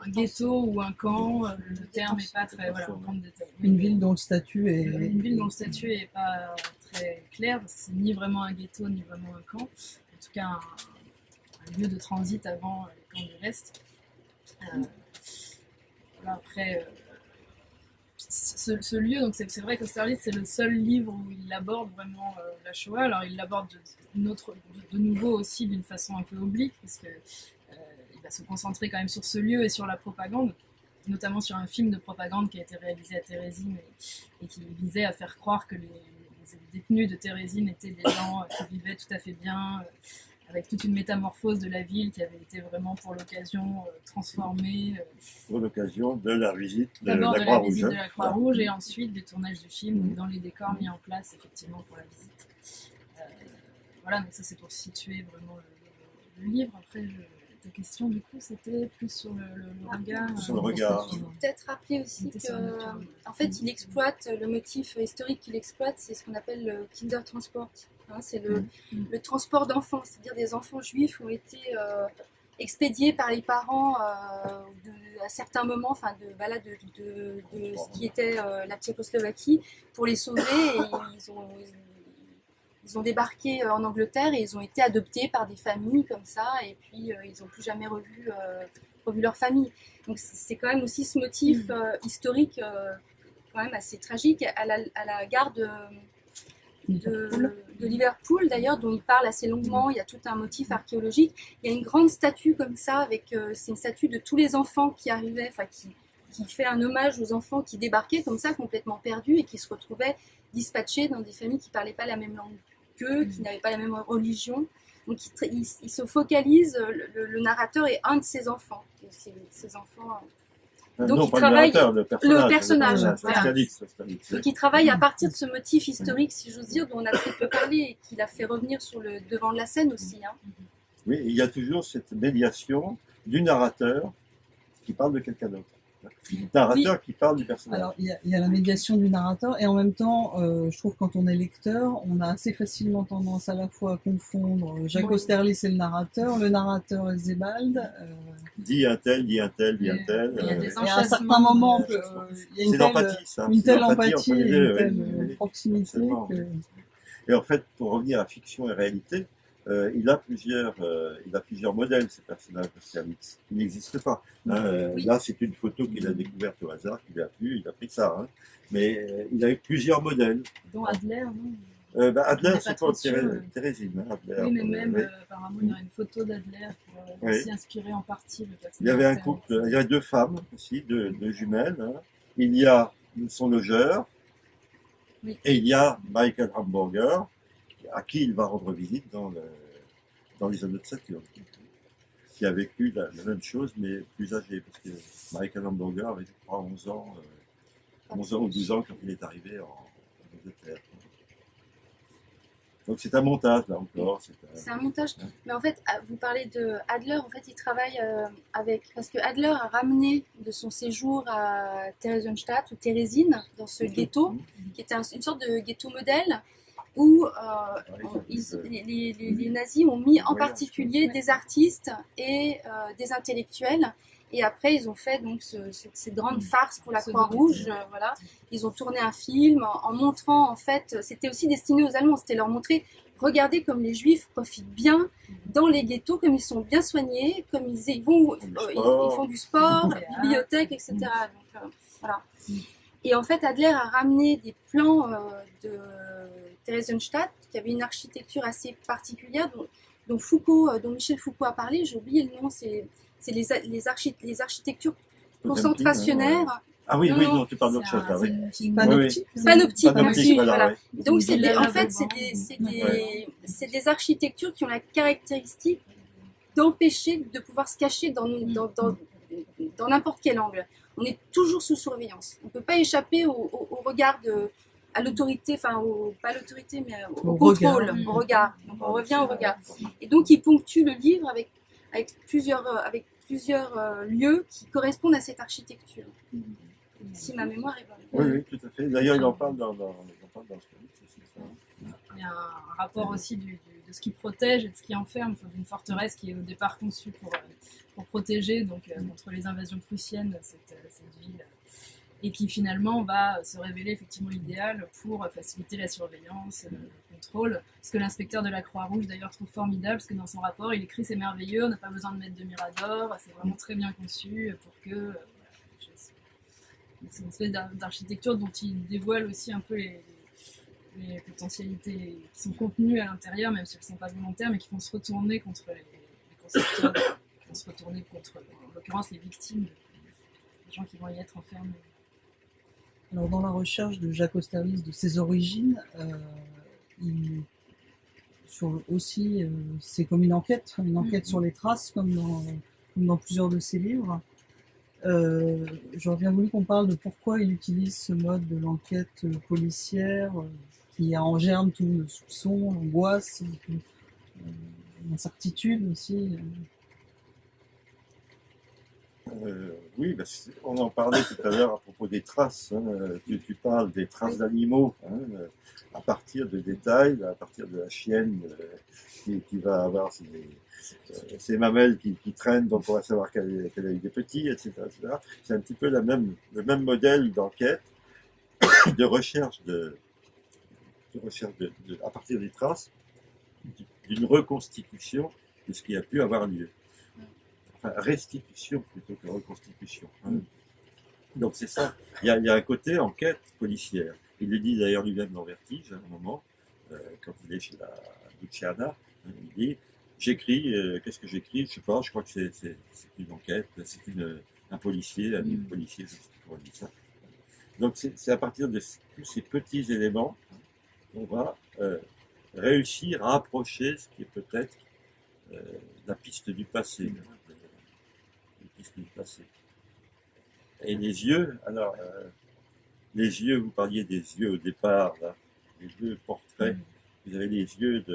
un ghetto ou un camp, le terme n'est pas très un camp de détail. Une ville dont le statut est... Une ville dont le statut n'est pas très clair, parce que c'est ni vraiment un ghetto, ni vraiment un camp. En tout cas, un lieu de transit avant les camps du reste. Après, ce lieu, donc c'est vrai qu'Austerlitz, c'est le seul livre où il aborde vraiment la Shoah. Alors il l'aborde de nouveau aussi d'une façon un peu oblique, parce que il va se concentrer quand même sur ce lieu et sur la propagande, notamment sur un film de propagande qui a été réalisé à Térésine et qui visait à faire croire que les détenus de Térésine étaient des gens qui vivaient tout à fait bien, avec toute une métamorphose de la ville qui avait été vraiment pour l'occasion transformée. Pour l'occasion de la visite de d'abord la de la Croix-Rouge. visite de la Croix-Rouge et ensuite du tournage du film dans les décors mis en place effectivement pour la visite. Voilà, donc ça c'est pour situer vraiment le livre. Après, ta question du coup c'était plus sur le regard. Sur le regard. Il faut peut-être rappeler aussi qu'en fait il exploite le motif historique qu'il exploite, c'est ce qu'on appelle le Kindertransport. C'est le transport d'enfants, c'est-à-dire des enfants juifs ont été expédiés par les parents à certains moments, de ce qui était la Tchécoslovaquie, pour les sauver, et ils ont débarqué en Angleterre et ils ont été adoptés par des familles comme ça, et puis ils n'ont plus jamais revu leur famille. Donc c'est quand même aussi ce motif historique quand même assez tragique. À la gare de Liverpool d'ailleurs, dont il parle assez longuement, il y a tout un motif archéologique. Il y a une grande statue comme ça, c'est une statue de tous les enfants qui arrivaient, qui fait un hommage aux enfants qui débarquaient comme ça, complètement perdus, et qui se retrouvaient dispatchés dans des familles qui ne parlaient pas la même langue qu'eux, qui n'avaient pas la même religion. Donc il se focalise, le narrateur est un de ses enfants. Et ces enfants... Donc non, il pas travaille le personnage. Austerlitz. Donc il travaille à partir de ce motif historique, si j'ose dire, dont on a très peu parlé et qu'il a fait revenir sur le devant de la scène aussi. Oui, il y a toujours cette médiation du narrateur qui parle de quelqu'un d'autre. Du narrateur qui parle du personnage. Alors, il y a la médiation du narrateur, et en même temps, je trouve que quand on est lecteur, on a assez facilement tendance à la fois à confondre Jacques Austerlitz et le narrateur et Sebald. Dit un tel, dit un tel, dit un tel. Il y a des Et à un certain moment, il y a une telle empathie, une telle proximité. Et en fait, pour revenir à fiction et réalité, il a plusieurs modèles, ce personnage d'Austerlitz. Il n'existe pas. Là, c'est une photo qu'il a découverte au hasard, qu'il a pris ça. Mais il a eu plusieurs modèles. Dont Adler, non Adler, c'est pas Térésine. Adler, oui, mais même, apparemment, il y a une photo d'Adler pour aussi inspirer en partie le personnage. Il y avait un couple, il y a deux femmes aussi, deux jumelles. Il y a son logeur, et il y a Michael Hamburger, à qui il va rendre visite dans les anneaux de Saturne. qui a vécu la même chose, mais plus âgé, parce que Michael Hamburger avait, je crois, 11 ans ou 12 ans quand il est arrivé en Angleterre. Donc c'est un montage, là encore. C'est un montage. Mais en fait, vous parlez de Adler. En fait, il travaille avec... Parce que Adler a ramené de son séjour à Theresienstadt, ou Térésine, dans ce ghetto, qui était une sorte de ghetto modèle, où les nazis ont mis en particulier des artistes et des intellectuels. Et après, ils ont fait donc cette grande farce pour la Croix-Rouge. Voilà. Ils ont tourné un film en montrant, en fait, c'était aussi destiné aux Allemands, c'était leur montrer, regardez comme les Juifs profitent bien dans les ghettos, comme ils sont bien soignés, comme ils font du sport, bibliothèque, etc. Donc, voilà. Et en fait, Adler a ramené des plans de Theresienstadt, qui avait une architecture assez particulière, dont Michel Foucault a parlé, j'ai oublié le nom, c'est les architectures concentrationnaires. Ah oui, non, tu parles d'autre chose, là, oui. Panoptique. Panoptique, Panoptique, voilà. voilà. Donc en fait, Ouais. c'est des architectures qui ont la caractéristique d'empêcher de pouvoir se cacher dans n'importe quel angle. On est toujours sous surveillance. On ne peut pas échapper au regard à l'autorité, enfin pas l'autorité, mais au contrôle, au regard. Donc on revient au regard. Et donc il ponctue le livre avec plusieurs lieux qui correspondent à cette architecture. Si ma mémoire est bonne. Oui, tout à fait. D'ailleurs, il en parle dans ce livre. Il y a un rapport aussi de ce qui protège et de ce qui enferme, d'une forteresse qui est au départ conçue pour protéger contre les invasions prussiennes cette ville, et qui finalement va se révéler effectivement idéal pour faciliter la surveillance, le contrôle. Ce que l'inspecteur de la Croix-Rouge d'ailleurs trouve formidable, parce que dans son rapport il écrit c'est merveilleux, on n'a pas besoin de mettre de mirador, c'est vraiment très bien conçu pour que... c'est une espèce d'architecture dont il dévoile aussi un peu les potentialités qui sont contenues à l'intérieur, même si elles ne sont pas volontaires, mais qui vont se retourner contre les concepteurs, qui vont se retourner contre, en l'occurrence, les victimes, les gens qui vont y être enfermés. Alors, dans la recherche de Jacques Austerlitz de ses origines, c'est comme une enquête sur les traces, comme dans plusieurs de ses livres. J'aurais bien voulu qu'on parle de pourquoi il utilise ce mode de l'enquête policière qui a en germe tout le soupçon, l'angoisse, l'incertitude aussi. Oui, on en parlait tout à l'heure à propos des traces. Tu parles des traces d'animaux, à partir de détails, à partir de la chienne qui va avoir ses mamelles qui traînent, donc on va savoir qu'elle a eu des petits, etc. C'est un petit peu le même modèle d'enquête, de recherche à partir des traces, d'une reconstitution de ce qui a pu avoir lieu. Enfin, restitution plutôt que reconstitution. Donc c'est ça. Il y a un côté enquête policière. Il le dit d'ailleurs lui-même dans Vertige, à un moment, quand il est chez la Luciana, il dit j'écris, qu'est-ce que j'écris? Je sais pas, je crois que c'est une enquête, c'est un policier, un livre policier, je sais pas comment on dit ça. Donc c'est à partir de tous ces petits éléments qu'on va réussir à approcher ce qui est peut-être la piste du passé. Et les yeux, alors, les yeux, vous parliez des yeux au départ, là, les deux portraits, vous avez les yeux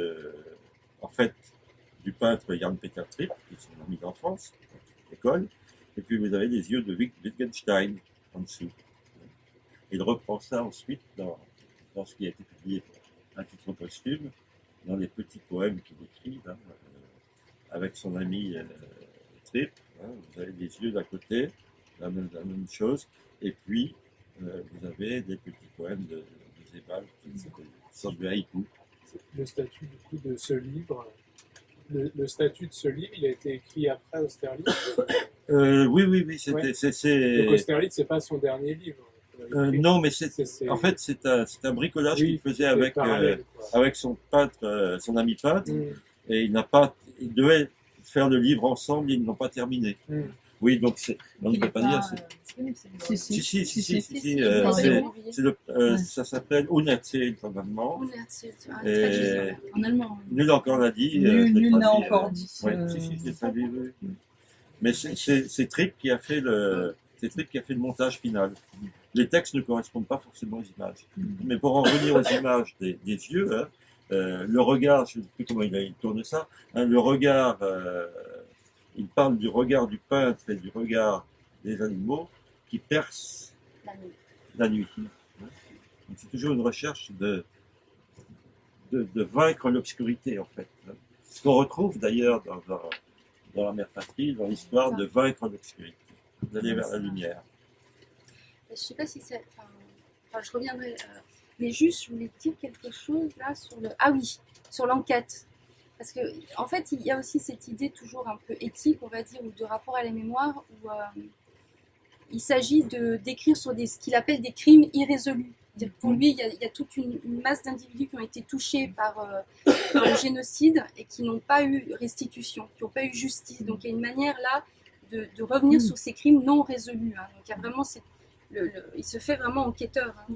du peintre Jan Peter Tripp, qui est son ami d'enfance, l'école, et puis vous avez les yeux de Wittgenstein en dessous. Il reprend ça ensuite dans ce qui a été publié à titre posthume, dans les petits poèmes qu'il écrit, là, avec son ami Tripp. Vous avez des yeux d'à côté, la même chose, et puis vous avez des petits poèmes de Sebald, une sorte de haïku. Le statut du coup de ce livre, le statut de ce livre, il a été écrit après Austerlitz. Oui, c'est. Donc Austerlitz, c'est pas son dernier livre. Non, mais en fait c'est un bricolage qu'il faisait avec son peintre, son ami peintre, et il devait faire le livre ensemble, ils n'ont pas terminé. Oui, donc on ne Il peut est pas dire. disponible, c'est Si, Si, si. si, si. ça s'appelle Unerzählt en allemand. Et en allemand. nul encore n'a dit. Nul n'a traduit, encore dit. Oui, si, c'est traduit, oui. Mais c'est Tripp qui a fait le montage final. Les textes ne correspondent pas forcément aux images. Mais pour en revenir aux images des yeux, hein, le regard, je ne sais plus comment il tourne ça, hein, le regard, il parle du regard du peintre et du regard des animaux qui percent la nuit. Donc c'est toujours une recherche de vaincre l'obscurité, en fait. Ce qu'on retrouve d'ailleurs dans la mère patrie, dans l'histoire de vaincre l'obscurité, d'aller vers la lumière. Je ne sais pas si c'est. Enfin, je reviendrai. Mais juste, je voulais dire quelque chose là sur le. Ah oui, sur l'enquête. Parce que, en fait, il y a aussi cette idée toujours un peu éthique, on va dire, ou de rapport à la mémoire, où il s'agit d'écrire sur ce qu'il appelle des crimes irrésolus. C'est-à-dire que pour lui, il y a toute une masse d'individus qui ont été touchés par le génocide et qui n'ont pas eu restitution, qui n'ont pas eu justice. Donc il y a une manière là de revenir sur ces crimes non résolus. Hein. Donc il y a vraiment il se fait vraiment enquêteur. Hein,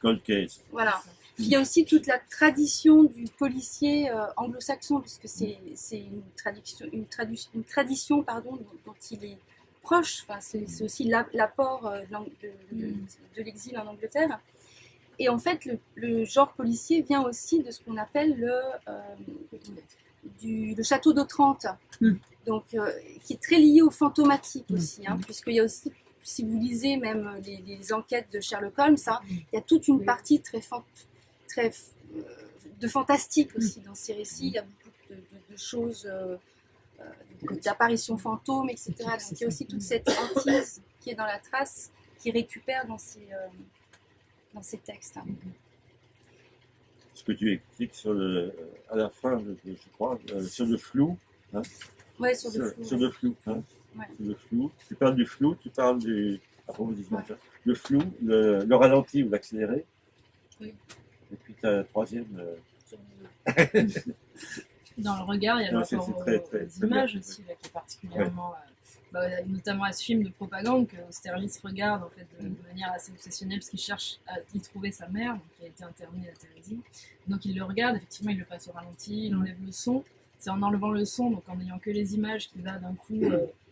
Cold case. Voilà. Puis il y a aussi toute la tradition du policier anglo-saxon, puisque c'est une tradition dont il est proche. Enfin, c'est aussi l'apport de l'exil en Angleterre. Et en fait, le genre policier vient aussi de ce qu'on appelle le château d'Otrante, donc qui est très lié au fantomatique aussi, hein, puisqu'il y a aussi, si vous lisez même les enquêtes de Sherlock Holmes, hein, il y a toute une partie très de fantastique aussi dans ces récits. Il y a beaucoup de choses, d'apparitions fantômes, etc. Donc il y a aussi toute cette hantise qui est dans la trace, qui récupère dans ces textes. Hein. Ce que tu expliques à la fin, je crois, sur le flou. Hein, ouais, sur le flou. Sur le flou. Hein, ouais. Sur le flou. Tu parles du flou, tu parles du. Le flou, le ralenti ou l'accéléré. Oui. Et puis tu as la troisième. Dans le regard, il y a le rapport aux images aussi, là, qui est particulièrement. Notamment à ce film de propagande que Austerlitz regarde en fait, de manière assez obsessionnelle parce qu'il cherche à y trouver sa mère, donc, qui a été internée à Thérésie. Donc il le regarde, effectivement il le passe au ralenti, il enlève le son. C'est en enlevant le son, donc en n'ayant que les images, qu'il va d'un coup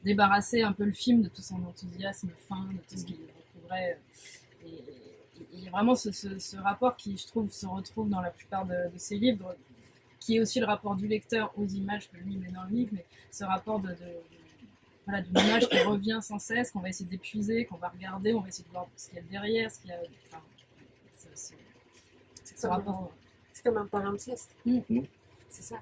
débarrasser un peu le film de tout son enthousiasme fin, de tout ce qu'il recouvrait. Et il y a vraiment ce rapport qui, je trouve, se retrouve dans la plupart de ses livres, qui est aussi le rapport du lecteur aux images que lui met dans le livre, mais ce rapport d'une image qui revient sans cesse, qu'on va essayer d'épuiser, qu'on va regarder, on va essayer de voir ce qu'il y a derrière, ce qu'il y a. Enfin, c'est ce rapport. C'est comme un palimpseste. C'est ça.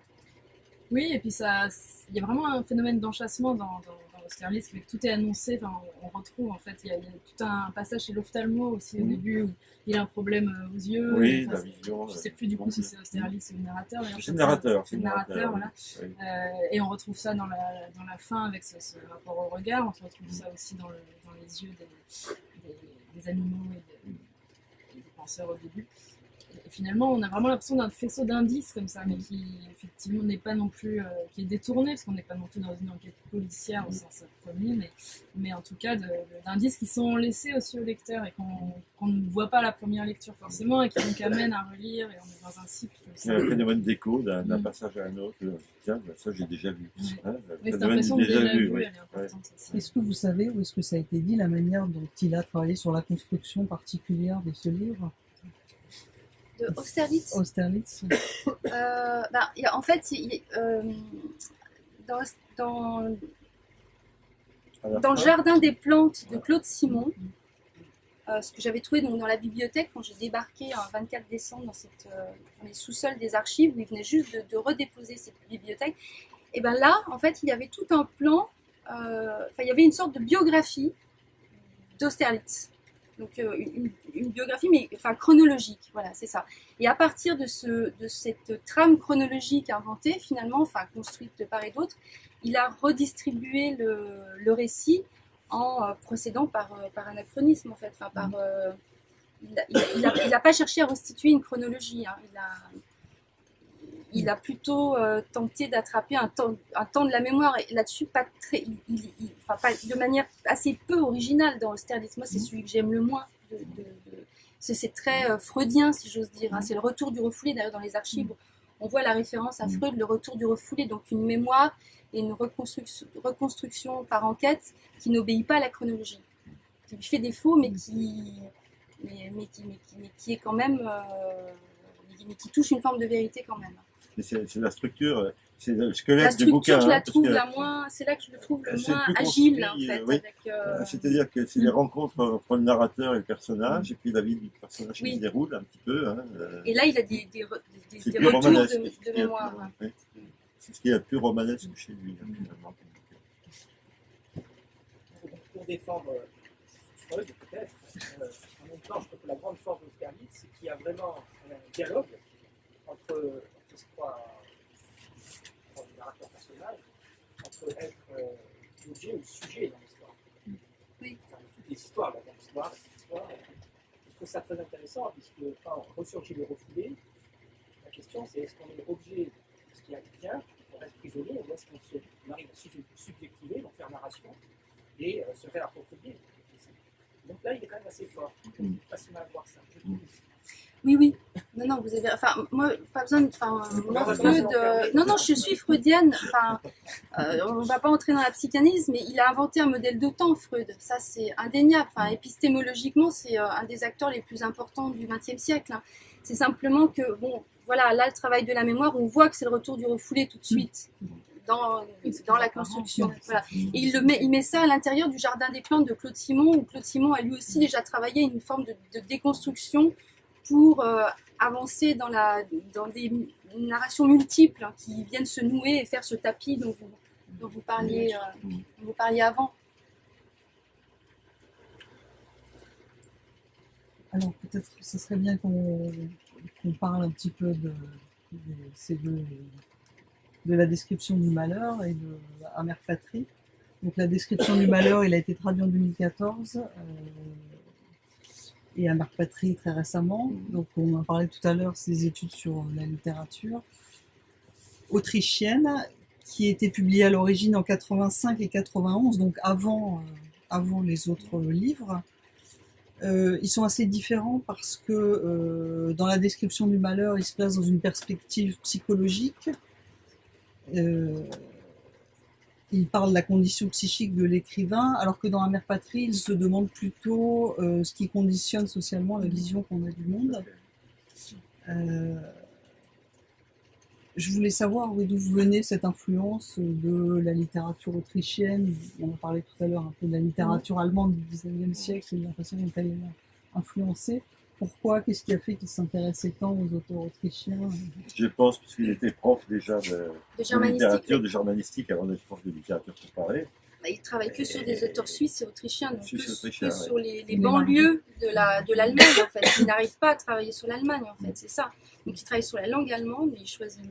Oui, et puis il y a vraiment un phénomène d'enchâssement dans Austerlitz, que tout est annoncé. Enfin, on retrouve en fait, il y a tout un passage chez l'ophtalmo aussi au début où il a un problème aux yeux. Oui, enfin, la vision. Je ne sais plus du coup si c'est Austerlitz ou le narrateur. C'est le narrateur. C'est le narrateur, voilà. Oui. Et on retrouve ça dans la fin avec ce rapport au regard. On retrouve ça aussi dans les yeux des animaux et des penseurs au début. Et finalement, on a vraiment l'impression d'un faisceau d'indices comme ça, mais qui effectivement n'est pas non plus, qui est détourné, parce qu'on n'est pas non plus dans une enquête policière au sens premier, mais en tout cas d'indices qui sont laissés aussi au lecteur et qu'on ne voit pas à la première lecture forcément et qui donc amènent à relire, et on est dans un cycle. Il y a un phénomène d'écho d'un passage à un autre. Tiens, ça j'ai déjà vu. Hein, mais cette impression de déjà vu, elle est importante aussi. Est-ce que vous savez, ou est-ce que ça a été dit, la manière dont il a travaillé sur la construction particulière de ce livre? De Austerlitz. Austerlitz. En fait, dans le Jardin des plantes de Claude Simon, ce que j'avais trouvé donc, dans la bibliothèque quand j'ai débarqué un 24 décembre dans les sous-sols des archives, où il venait juste de redéposer cette bibliothèque, et bien là, en fait, il y avait tout un plan, il y avait une sorte de biographie d'Austerlitz. Donc une biographie, mais chronologique, voilà, c'est ça. Et à partir de cette trame chronologique inventée, finalement, construite de part et d'autre, il a redistribué le récit en procédant par anachronisme, en fait. Il n'a pas cherché à restituer une chronologie. Hein. il a plutôt tenté d'attraper un temps de la mémoire. Et là-dessus, pas très, enfin, pas, de manière assez peu originale dans Austerlitz. Moi, c'est celui que j'aime le moins. C'est très freudien, si j'ose dire. Hein. C'est le retour du refoulé. D'ailleurs, dans les archives, on voit la référence à Freud, le retour du refoulé, donc une mémoire et une reconstruction par enquête qui n'obéit pas à la chronologie, qui lui fait défaut, mais qui est quand même, mais qui touche une forme de vérité quand même. C'est la structure, c'est le La squelette du bouquin. structure, je la hein, parce trouve que la moins, c'est là que je le trouve le c'est moins plus agile en construit, fait. oui. Avec, C'est-à-dire que c'est les rencontres entre le narrateur et le personnage, et puis la vie du personnage qui Oui. se déroule un petit peu. Hein, Et là, il a des c'est plus retours romanesque. de c'est ce qui est mémoire. plus- oui. C'est ce qui est le plus romanesque chez lui. hein, finalement. Pour défendre Freud, peut-être, en même temps, je trouve que la grande force d'Austerlitz, c'est qu'il y a vraiment un dialogue entre ces trois narrateurs personnages, entre être l'objet ou le sujet dans l'histoire. Oui. Enfin, toutes les histoires, là, dans l'histoire, je trouve ça très intéressant, puisque quand ressurgit le refoulé, la question c'est est-ce qu'on est l'objet de ce qui advient, on reste prisonnier, ou est-ce qu'on arrive à subjectiver, donc faire narration, et se réapproprier. Donc là, il est quand même assez fort. C'est facile à voir ça. Oui. Non, vous avez. Enfin, moi, pas besoin de. Enfin, moi, Freud. Non, je suis freudienne. Enfin, on ne va pas entrer dans la psychanalyse, mais il a inventé un modèle de temps, Freud. Ça, c'est indéniable. Enfin, épistémologiquement, c'est un des acteurs les plus importants du XXe siècle. Hein. C'est simplement que, bon, voilà, là, le travail de la mémoire, on voit que c'est le retour du refoulé tout de suite. Dans la construction. Voilà. Et il met ça à l'intérieur du Jardin des plantes de Claude Simon, où Claude Simon a lui aussi déjà travaillé une forme de déconstruction pour avancer dans des narrations multiples hein, qui viennent se nouer et faire ce tapis dont vous parliez avant. Alors peut-être que ce serait bien qu'on parle un petit peu de la description du malheur et de Amère Patrie. Donc la description du malheur, il a été traduit en 2014 et Amère Patrie très récemment. Donc on en parlait tout à l'heure, ses études sur la littérature autrichienne qui était publiée à l'origine en 85 et 91, donc avant les autres livres. Ils sont assez différents parce que dans la description du malheur, il se place dans une perspective psychologique. Il parle de la condition psychique de l'écrivain, alors que dans Amère Patrie, il se demande plutôt ce qui conditionne socialement la vision qu'on a du monde. Je voulais savoir d'où venait cette influence de la littérature autrichienne. On a parlé tout à l'heure un peu de la littérature allemande du XIXe siècle, j'ai l'impression dont elle est influencée. Pourquoi? Qu'est-ce qui a fait qu'il s'intéressait tant aux auteurs autrichiens? Je pense parce qu'il était prof déjà de littérature, de germanistique avant d'être prof de littérature comparée. Il travaille que sur des auteurs suisses et autrichiens, donc Autrichiens, que sur les banlieues de l'Allemagne en fait. Il n'arrive pas à travailler sur l'Allemagne en fait, c'est ça. Donc il travaille sur la langue allemande, mais il choisit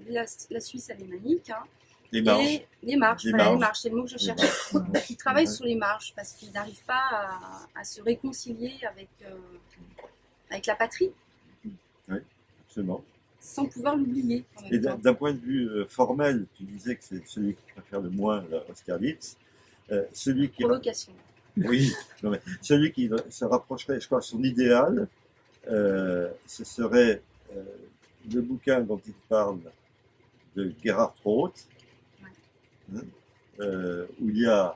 la Suisse alémanique. Hein, les marges. Et les marges, voilà, les marges, c'est le mot que je cherchais. Donc il travaille sur les marges parce qu'il n'arrive pas à se réconcilier avec la patrie. Oui, absolument. Sans pouvoir l'oublier. Et d'un point de vue formel, tu disais que c'est celui qui préfère le moins Austerlitz. Celui qui provocation. Oui, non, mais celui qui se rapprocherait, je crois, de son idéal, ce serait le bouquin dont il parle de Gerhard Roth, où il y a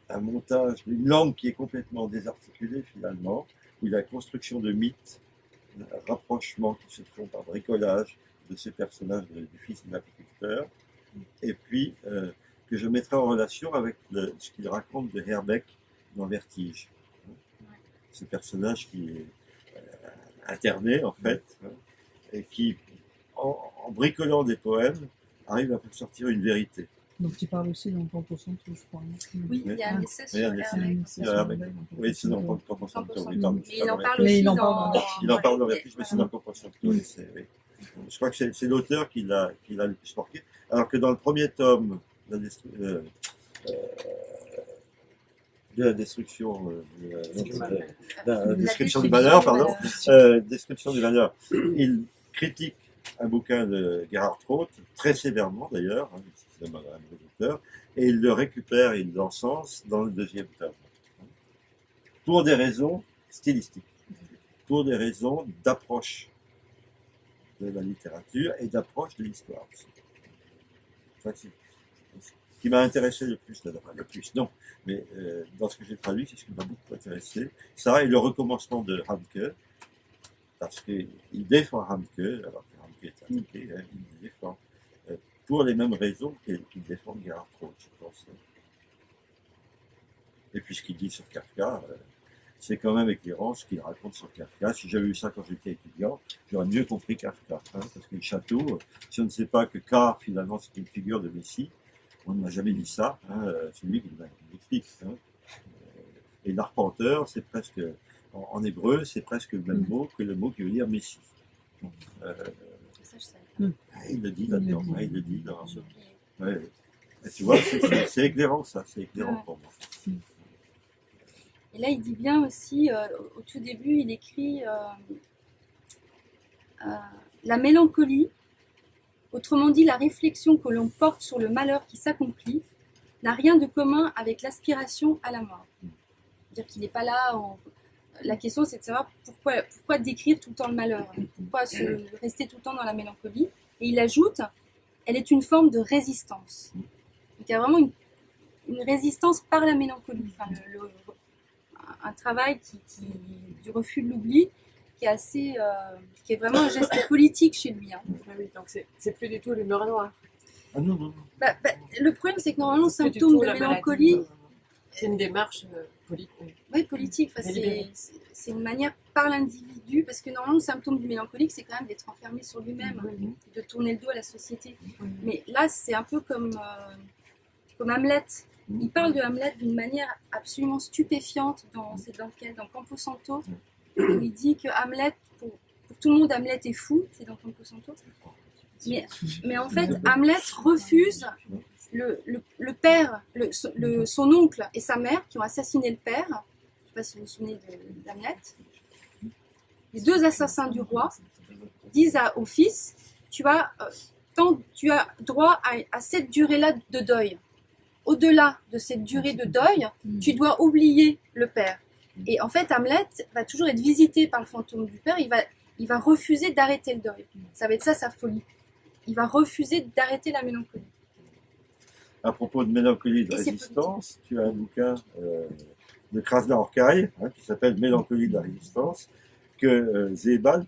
un montage, une langue qui est complètement désarticulée finalement, où il y a la construction de mythes, un rapprochement qui se font par bricolage de ces personnages du fils de l'agriculteur, et puis que je mettrai en relation avec ce qu'il raconte de Herbeck dans Vertige. Ce personnage qui est interné en fait, et qui, en bricolant des poèmes, arrive à faire sortir une vérité. Donc tu parles aussi dans Campo Santo, je crois. Oui, il y a un essai sur Herbeck. Oui, c'est dans Campo Santo. Mais il en parle dans Vertige, mais c'est dans Campo Santo. Je crois que c'est l'auteur qui l'a le plus marqué. Alors que dans le premier tome de la destruction description du malheur, il critique un bouquin de Gerhard Roth, très sévèrement d'ailleurs, hein, c'est un mauvais auteur, et il le récupère, il l'encense dans le deuxième tome. Pour des raisons stylistiques, pour des raisons d'approche de la littérature et d'approche de l'histoire aussi. Enfin, c'est ce qui m'a intéressé le plus, le plus, non, mais dans ce que j'ai traduit, c'est ce qui m'a beaucoup intéressé. Ça et le recommencement de Handke, parce qu'il défend Handke, alors que Handke est attaqué, hein, il le défend pour les mêmes raisons qu'il défend Gerhard Roth, je pense. Et puis ce qu'il dit sur Kafka, c'est quand même éclairant ce qu'il raconte sur Kafka. Si j'avais eu ça quand j'étais étudiant, j'aurais mieux compris Kafka, hein, parce que le château, si on ne sait pas que K, finalement, c'est une figure de Messie, on ne m'a jamais dit ça, hein, c'est lui qui l'explique. Hein. Et l'arpenteur, c'est presque, en hébreu, c'est presque le même mot que le mot qui veut dire Messie. Donc, Ça, je sais. il le dit là-dedans, hein, il le dit dans... Ouais. Et tu vois, c'est éclairant ça, c'est éclairant pour moi. Et là, il dit bien aussi, au tout début, il écrit la mélancolie, autrement dit la réflexion que l'on porte sur le malheur qui s'accomplit, n'a rien de commun avec l'aspiration à la mort. C'est-à-dire qu'il n'est pas là. La question, c'est de savoir pourquoi décrire tout le temps le malheur, pourquoi rester tout le temps dans la mélancolie. Et il ajoute, elle est une forme de résistance. Donc, il y a vraiment une résistance par la mélancolie. Enfin, un travail du refus de l'oubli qui est vraiment un geste politique chez lui. Hein. Ah oui, donc c'est plus du tout l'humeur noire. Ah non, non, non. Le problème, c'est que normalement, le C'est plus du symptôme tout de la mélancolie, maladie. C'est une démarche politique. oui, politique. Enfin, c'est une manière par l'individu, parce que normalement, le symptôme du mélancolique, c'est quand même d'être enfermé sur lui-même, de tourner le dos à la société. Mais là, c'est un peu comme Hamlet. Il parle de Hamlet d'une manière absolument stupéfiante dans Camposanto, où il dit que Hamlet, pour tout le monde, Hamlet est fou, c'est dans Camposanto. Mais en fait, Hamlet refuse le père, son oncle et sa mère qui ont assassiné le père. Je ne sais pas si vous vous souvenez d'Hamlet. Les deux assassins du roi disent au fils, tu as droit à cette durée-là de deuil. Au-delà de cette durée de deuil, tu dois oublier le père. Et en fait, Hamlet va toujours être visité par le fantôme du père. Il va refuser d'arrêter le deuil. Ça va être ça sa folie. Il va refuser d'arrêter la mélancolie. À propos de mélancolie de résistance, tu as un bouquin de Krasna-Orkai, hein, qui s'appelle Mélancolie de la résistance, que Sebald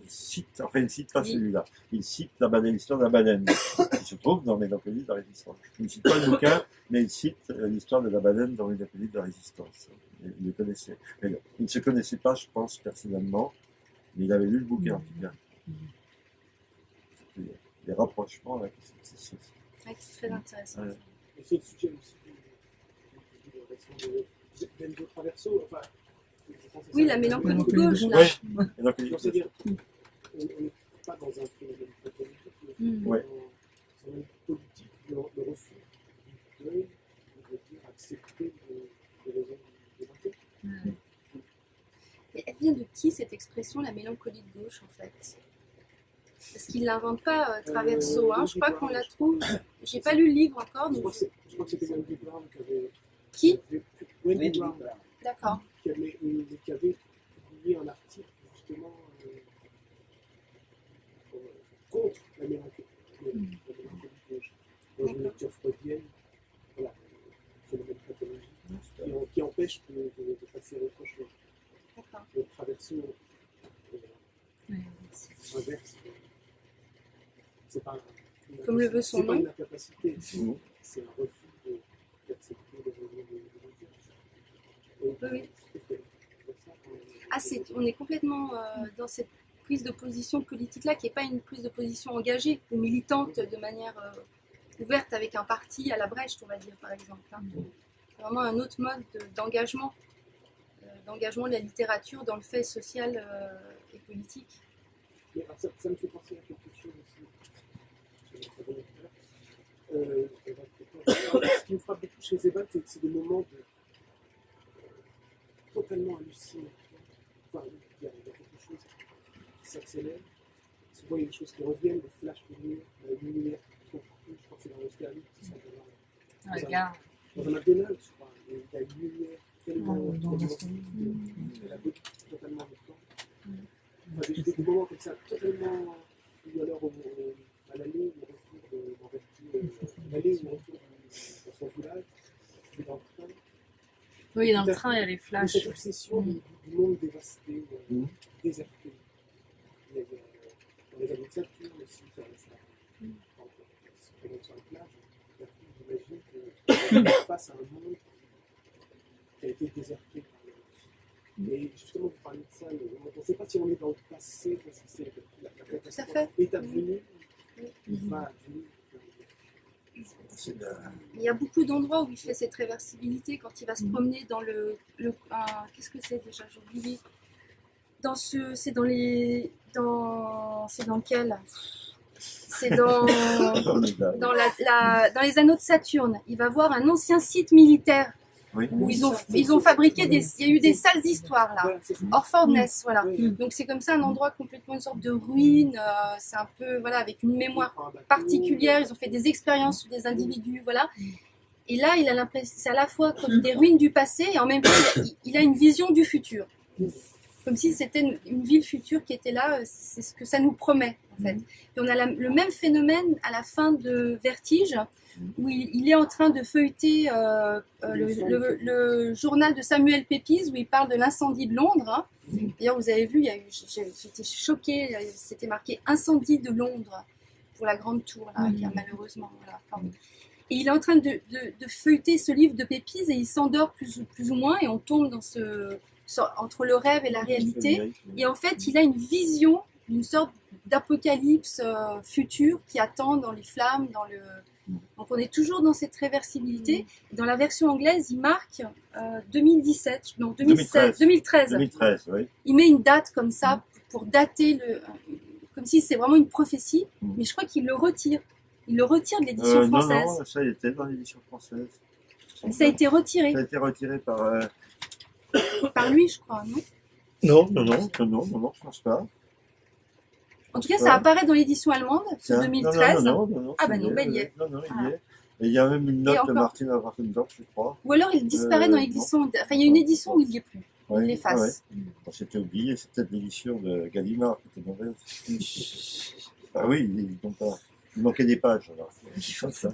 cite, enfin il ne cite pas celui-là, il cite l'histoire de la baleine, qui se trouve dans Mélancolie de la résistance. Il ne cite pas le bouquin, mais il cite l'histoire de la baleine dans Mélancolie de la résistance. Il le connaissait. Mais il ne se connaissait pas, je pense, personnellement, mais il avait lu le bouquin en tout cas. Les rapprochements, là, C'est très intéressant. Ouais. Et c'est le sujet aussi de Benzo Traverso, enfin, je pense que Oui, ça- la mélancolie de gauche, là. Ouais. Mélancolie. Donc, c'est-à-dire, on n'est pas dans un phénomène pathologique, mais Ouais. dans une politique de refus du deuil, on va dire accepter les raisons de l'enquête. Mais elle vient de qui cette expression, la mélancolie de gauche, en fait? Parce qu'il ne l'invente pas, Traverso. Hein. Je crois qu'on la trouve. J'ai pas lu le livre encore. Je Donc... crois que c'était Wendy Brown qui avait. Qui? Wendy Brown. D'accord. Qui avait publié un article justement contre la mélancolie de gauche. Dans une lecture freudienne, voilà, phénomène pathologique qui empêche de passer à autre chose. D'accord. Le Traverso inverse. C'est pas Comme le veut son c'est pas nom. une incapacité, c'est un refus d'accepter les raisons de l'enquête. Oui. Ah, on est complètement dans cette prise de position politique-là, qui n'est pas une prise de position engagée ou militante de manière ouverte avec un parti à la Brecht, on va dire, par exemple. Hein. C'est vraiment un autre mode d'engagement de la littérature dans le fait social et politique. Mais alors, ça me fait penser à quelque chose aussi. Ce qui me frappe beaucoup chez Sebald, c'est des moments totalement hallucinants. Enfin, il y a quelque chose qui s'accélère, souvent il y a des choses qui reviennent, des flashs de lumière, je crois que c'est dans l'Australie, c'est ça, Dans la gare. dans un McDonald's, je crois, il y a une lumière tellement dans elle a totalement le temps. Enfin, des moments comme ça, totalement, ou alors à l'aller ou au retour l'aller ou au retour dans son village, et dans le train. Oui, dans le train, il y a les Mais flashs. cette obsession du monde dévasté, déserté. Il y a dans les années de Saturne aussi, quand ils se promènent sur la plage, j'imagine que face à un monde qui a été déserté par le. Et justement, vous parlez de ça, on ne sait pas si on est dans le passé, parce que c'est la catastrophe étape venue, il va venir. Il y a beaucoup d'endroits où il fait cette réversibilité quand il va se promener dans qu'est-ce que c'est déjà, j'ai oublié. C'est dans lequel C'est dans dans les anneaux de Saturne. Il va voir un ancien site militaire Oui. où ils ont fabriqué il y a eu des sales histoires là. Orford Ness, voilà. Donc c'est comme ça un endroit complètement une sorte de ruine. C'est un peu voilà avec une mémoire particulière. Ils ont fait des expériences sur des individus, voilà. Et là, il a l'impression, c'est à la fois comme des ruines du passé et en même temps, il a une vision du futur. Comme si c'était une ville future qui était là. C'est ce que ça nous promet en fait. Et on a le même phénomène à la fin de Vertige, où il est en train de feuilleter le journal de Samuel Pepys, où il parle de l'incendie de Londres. Hein. D'ailleurs, vous avez vu, j'étais choquée, c'était marqué « Incendie de Londres » pour la grande tour, là, qui a malheureusement... Voilà, et il est en train de feuilleter ce livre de Pepys et il s'endort plus ou moins et on tombe dans entre le rêve et la réalité. Et en fait, il a une vision d'une sorte d'apocalypse future qui attend dans les flammes, Donc on est toujours dans cette réversibilité. Dans la version anglaise, il marque 2013. 2013, oui. Il met une date comme ça pour dater comme si c'est vraiment une prophétie, mais je crois qu'il le retire. Il le retire de l'édition française. Non, ça il était dans l'édition française. Ça a été retiré. Ça a été retiré par... Par lui, je crois, non? Non, je pense pas. En tout cas, ça apparaît dans l'édition allemande, c'est 2013. Non. Ah ben non, il y est. Non, il y est. Et il y a même une note de Martin Waffendorf, je crois. Ou alors il disparaît dans l'édition... Enfin, il y a une édition où il n'y est plus. Ouais, il l'efface. Ouais. Bon, c'était oublié, c'est peut-être l'édition de Gallimard qui était mauvaise. Ah oui, il manquait des pages. Alors. Ça.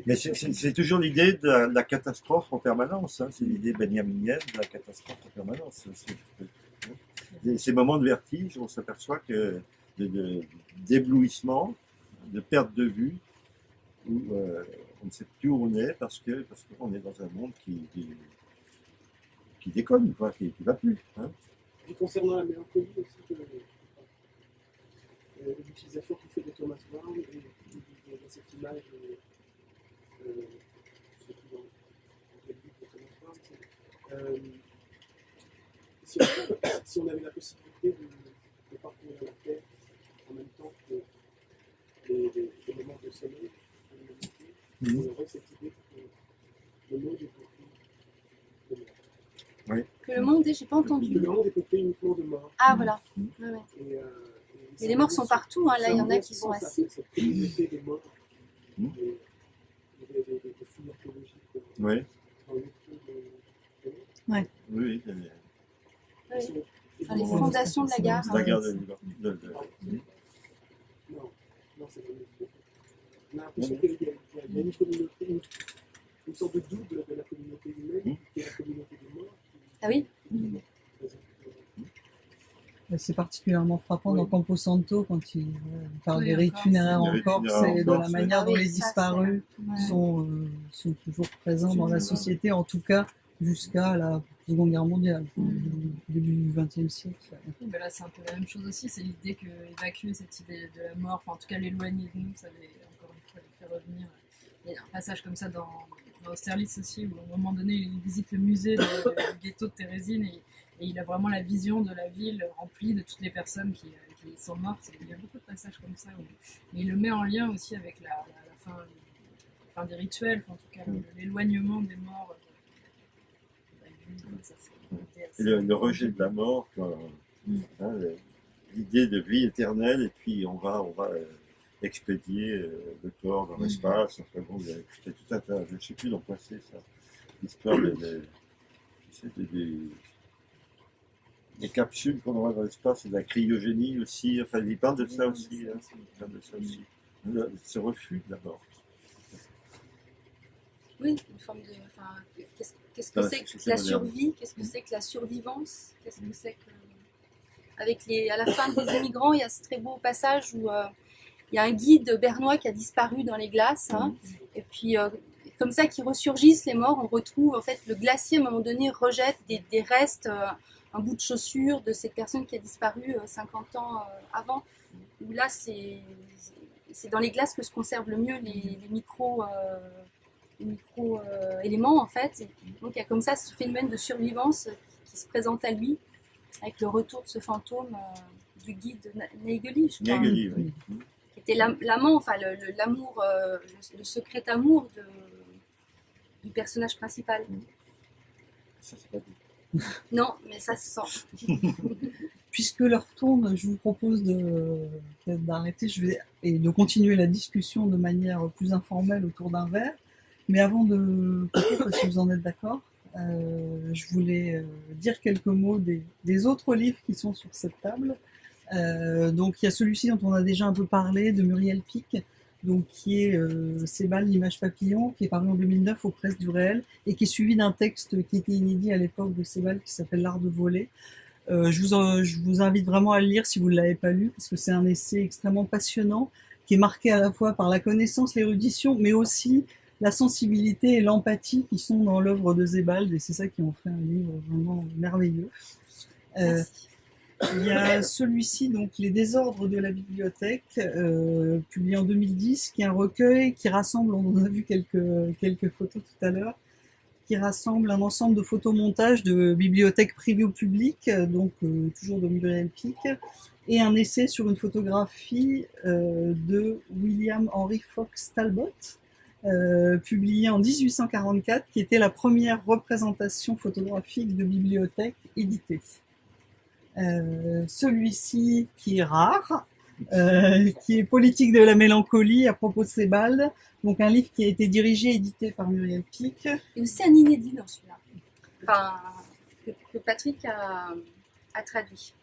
Mais c'est toujours l'idée de la catastrophe en permanence. Hein. C'est l'idée benjaminienne de la catastrophe en permanence. Ces moments de vertige, on s'aperçoit que d'éblouissement, de perte de vue, où on ne sait plus où on est parce qu'on est dans un monde qui déconne, quoi, qui ne va plus. Hein. Et concernant la mélancolie aussi, l'utilisation qu'il fait de Thomas Brown et de cette image, surtout dans le livre de Thomas Brown, si on avait la possibilité de parcourir la Terre en même temps que les moments de sommeil, on aurait cette idée que le monde est peuplé de mort. Oui. Que le monde est, j'ai pas entendu. Que le monde est peuplé uniquement de morts. Ah voilà. Ouais. Mais les morts sont partout, hein. Là il y en a qui sont assis. Cette communauté des morts, des fouilles archéologiques dans le trou de Ouais. Oui. Dans les fondations de la gare. La gare de Non, c'est pas. On a l'impression qu'il y a une communauté, une sorte de double de la communauté humaine, qui est la communauté des morts. Ah oui. C'est particulièrement frappant dans Camposanto quand il parle des rites funéraires en Corse et de la manière dont les disparus sont toujours présents dans la société, en tout cas jusqu'à la Seconde Guerre mondiale, début du XXe siècle. Oui, ben là, c'est un peu la même chose aussi, c'est l'idée qu'évacuer cette idée de la mort, enfin en tout cas l'éloigner de nous, ça les, encore une fois les fait revenir. Il y a un passage comme ça dans Austerlitz aussi, où à un moment donné il visite le musée du ghetto de Thérésine et il a vraiment la vision de la ville remplie de toutes les personnes qui sont mortes. Il y a beaucoup de passages comme ça, mais il le met en lien aussi avec la fin des rituels, en tout cas l'éloignement des morts. Le rejet de la mort, quoi. Hein, l'idée de vie éternelle, et puis on va expédier le corps dans l'espace. Enfin bon, il y a tout un tas, je ne sais plus dans quoi c'est ça, l'histoire des capsules qu'on envoie dans l'espace, et de la cryogénie aussi. Enfin, il parle de ça aussi. Hein, il parle de ça aussi. Ce refus de la mort. Oui, une forme de. Enfin, qu'est-ce que c'est que la survie? Qu'est-ce que c'est que la survivance? Qu'est-ce que c'est que. À la fin des Immigrants, il y a ce très beau passage où il y a un guide bernois qui a disparu dans les glaces. Hein, et puis, comme ça, qui ressurgissent les morts, on retrouve en fait le glacier à un moment donné rejette des restes, un bout de chaussure de cette personne qui a disparu 50 ans avant. Où là, c'est dans les glaces que se conservent le mieux les micro-éléments en fait. Et donc il y a comme ça ce phénomène de survivance qui se présente à lui avec le retour de ce fantôme du guide Naegeli, je crois. Naegeli, oui. Qui était l'amant, enfin l'amour, le secret amour du personnage principal. Ça, c'est pas Non, mais ça se sent. Puisque l'heure tourne, je vous propose d'arrêter et de continuer la discussion de manière plus informelle autour d'un verre. Mais avant de couper, si vous en êtes d'accord, je voulais dire quelques mots des autres livres qui sont sur cette table. Donc il y a celui-ci dont on a déjà un peu parlé, de Muriel Pic, donc qui est Sebald, l'image papillon, qui est paru en 2009 aux Presses du Réel et qui est suivi d'un texte qui était inédit à l'époque de Sebald qui s'appelle L'art de voler. Je vous invite vraiment à le lire si vous ne l'avez pas lu, parce que c'est un essai extrêmement passionnant, qui est marqué à la fois par la connaissance, l'érudition, mais aussi la sensibilité et l'empathie qui sont dans l'œuvre de Sebald, et c'est ça qui en fait un livre vraiment merveilleux. Il y a celui-ci, donc Les désordres de la bibliothèque, publié en 2010, qui est un recueil qui rassemble, on en a vu quelques photos tout à l'heure, qui rassemble un ensemble de photomontages de bibliothèques privées ou publiques, donc toujours de Muriel Pic, et un essai sur une photographie de William Henry Fox Talbot, publié en 1844, qui était la première représentation photographique de bibliothèque éditée. Celui-ci qui est rare, qui est Politique de la mélancolie à propos de Sebald, donc un livre qui a été dirigé et édité par Muriel Pic. Et aussi un inédit dans celui-là, enfin, que Patrick a traduit.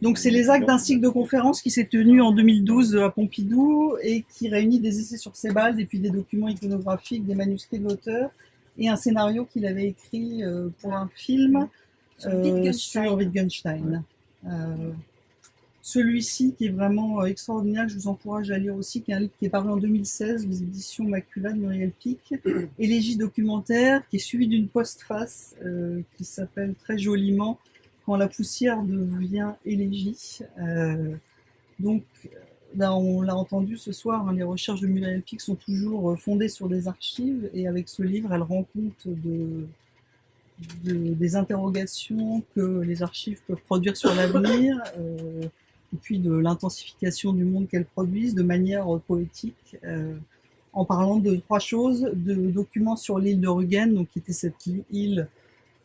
Donc c'est les actes d'un cycle de conférences qui s'est tenu en 2012 à Pompidou et qui réunit des essais sur Sebald et puis des documents iconographiques, des manuscrits de l'auteur et un scénario qu'il avait écrit pour un film sur Wittgenstein. Celui-ci qui est vraiment extraordinaire, je vous encourage à lire aussi, qui est un livre qui est paru en 2016 aux éditions Macula de Muriel Pic, Élégie documentaire, qui est suivi d'une postface qui s'appelle très joliment Quand la poussière devient élégie. Donc là, on l'a entendu ce soir, hein, les recherches de Muriel Pic sont toujours fondées sur des archives, et avec ce livre, elle rend compte des interrogations que les archives peuvent produire sur l'avenir, et puis de l'intensification du monde qu'elles produisent de manière poétique, en parlant de trois choses, de documents sur l'île de Rügen, donc qui était cette île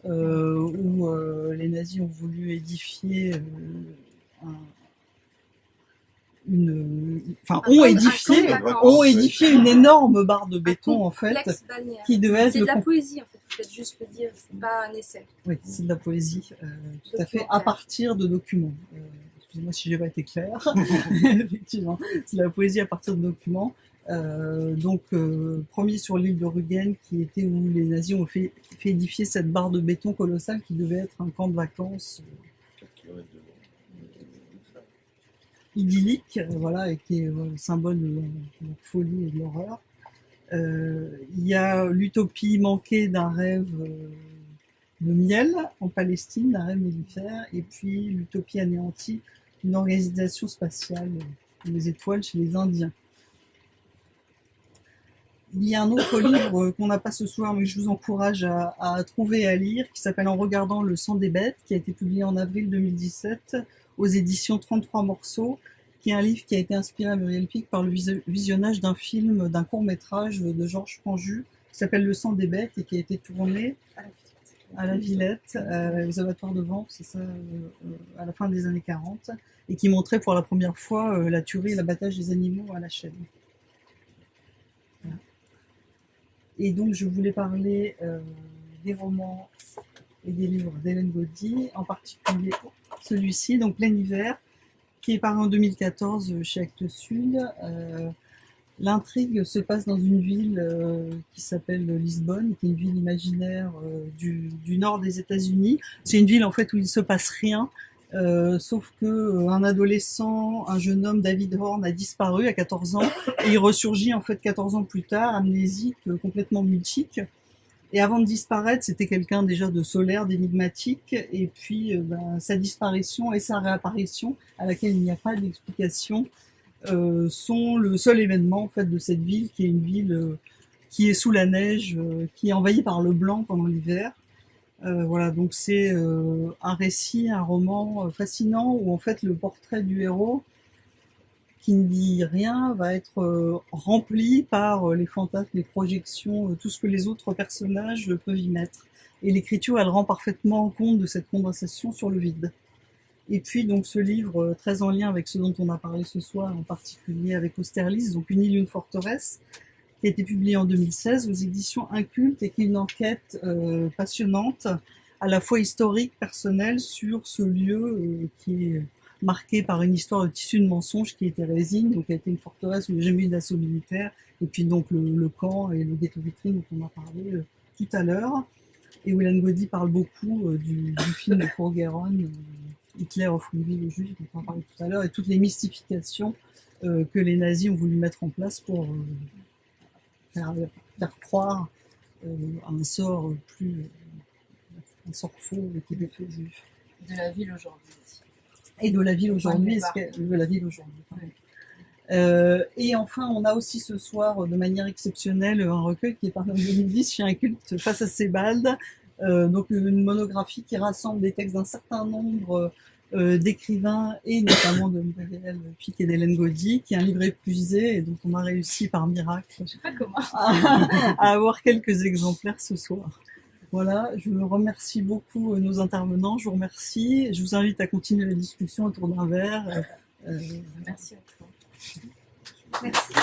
où les nazis ont voulu édifier ont édifié une énorme barre de béton en fait, qui devait être c'est de la poésie en fait, peut-être juste le dire, c'est pas un essai. Oui, c'est de la poésie, tout à fait, à partir de documents. Excusez-moi si j'ai pas été clair. Effectivement, c'est de la poésie à partir de documents. Premier sur l'île de Rügen, qui était où les nazis ont fait édifier cette barre de béton colossale qui devait être un camp de vacances idyllique, voilà, et qui est le symbole de la folie et de l'horreur. Il y a l'utopie manquée d'un rêve de miel en Palestine, d'un rêve mellifère, et puis l'utopie anéantie d'une organisation spatiale, les étoiles chez les Indiens. Il y a un autre livre qu'on n'a pas ce soir, mais que je vous encourage à trouver et à lire, qui s'appelle En regardant le sang des bêtes, qui a été publié en avril 2017 aux éditions 33 morceaux, qui est un livre qui a été inspiré à Muriel Pic par le visionnage d'un film, d'un court-métrage de Georges Franju, qui s'appelle Le sang des bêtes, et qui a été tourné à la Villette, aux abattoirs de Vence, c'est ça, à la fin des années 40, et qui montrait pour la première fois la tuerie et l'abattage des animaux à la chaîne. Voilà. Et donc je voulais parler des romans et des livres d'Hélène Gaudy, en particulier celui-ci, donc Plein Hiver, qui est paru en 2014 chez Actes Sud. L'intrigue se passe dans une ville qui s'appelle Lisbonne, qui est une ville imaginaire du nord des États-Unis. C'est une ville en fait où il se passe rien, sauf que un adolescent, un jeune homme, David Horn, a disparu à 14 ans et il ressurgit en fait 14 ans plus tard, amnésique, complètement mutique. Et avant de disparaître, c'était quelqu'un déjà de solaire, d'énigmatique, et puis sa disparition et sa réapparition, à laquelle il n'y a pas d'explication, sont le seul événement en fait de cette ville, qui est une ville qui est sous la neige, qui est envahie par le blanc pendant l'hiver. Voilà, donc c'est un récit, un roman fascinant où en fait le portrait du héros, qui ne dit rien, va être rempli par les fantasmes, les projections, tout ce que les autres personnages peuvent y mettre. Et l'écriture, elle rend parfaitement compte de cette condensation sur le vide. Et puis donc ce livre, très en lien avec ce dont on a parlé ce soir, en particulier avec Austerlitz, donc Une île, une forteresse, qui a été publié en 2016 aux éditions Inculte, et qui est une enquête passionnante, à la fois historique, personnelle, sur ce lieu qui est marqué par une histoire de tissu de mensonges qui était Thérésine, donc qui a été une forteresse où il n'y a jamais eu d'assaut militaire, et puis donc le camp et le ghetto vitrine dont on a parlé tout à l'heure. Et Hélène Gaudy parle beaucoup du film de Forgeron, Hitler offre une ville aux Juifs, dont on a parlé tout à l'heure, et toutes les mystifications que les nazis ont voulu mettre en place pour faire croire à un sort un sort faux qui était fait aux Juifs. De la ville aujourd'hui aussi. Et de la ville aujourd'hui, et enfin, on a aussi ce soir, de manière exceptionnelle, un recueil qui est paru en 2010 chez Inculte, Face à Sebald, donc une monographie qui rassemble des textes d'un certain nombre d'écrivains, et notamment de Muriel Pic et d'Hélène Gaudy, qui est un livre épuisé et dont on a réussi par miracle Je sais pas comment. à avoir quelques exemplaires ce soir. Voilà, je remercie beaucoup nos intervenants, je vous remercie, je vous invite à continuer la discussion autour d'un verre. Merci à toi. Merci.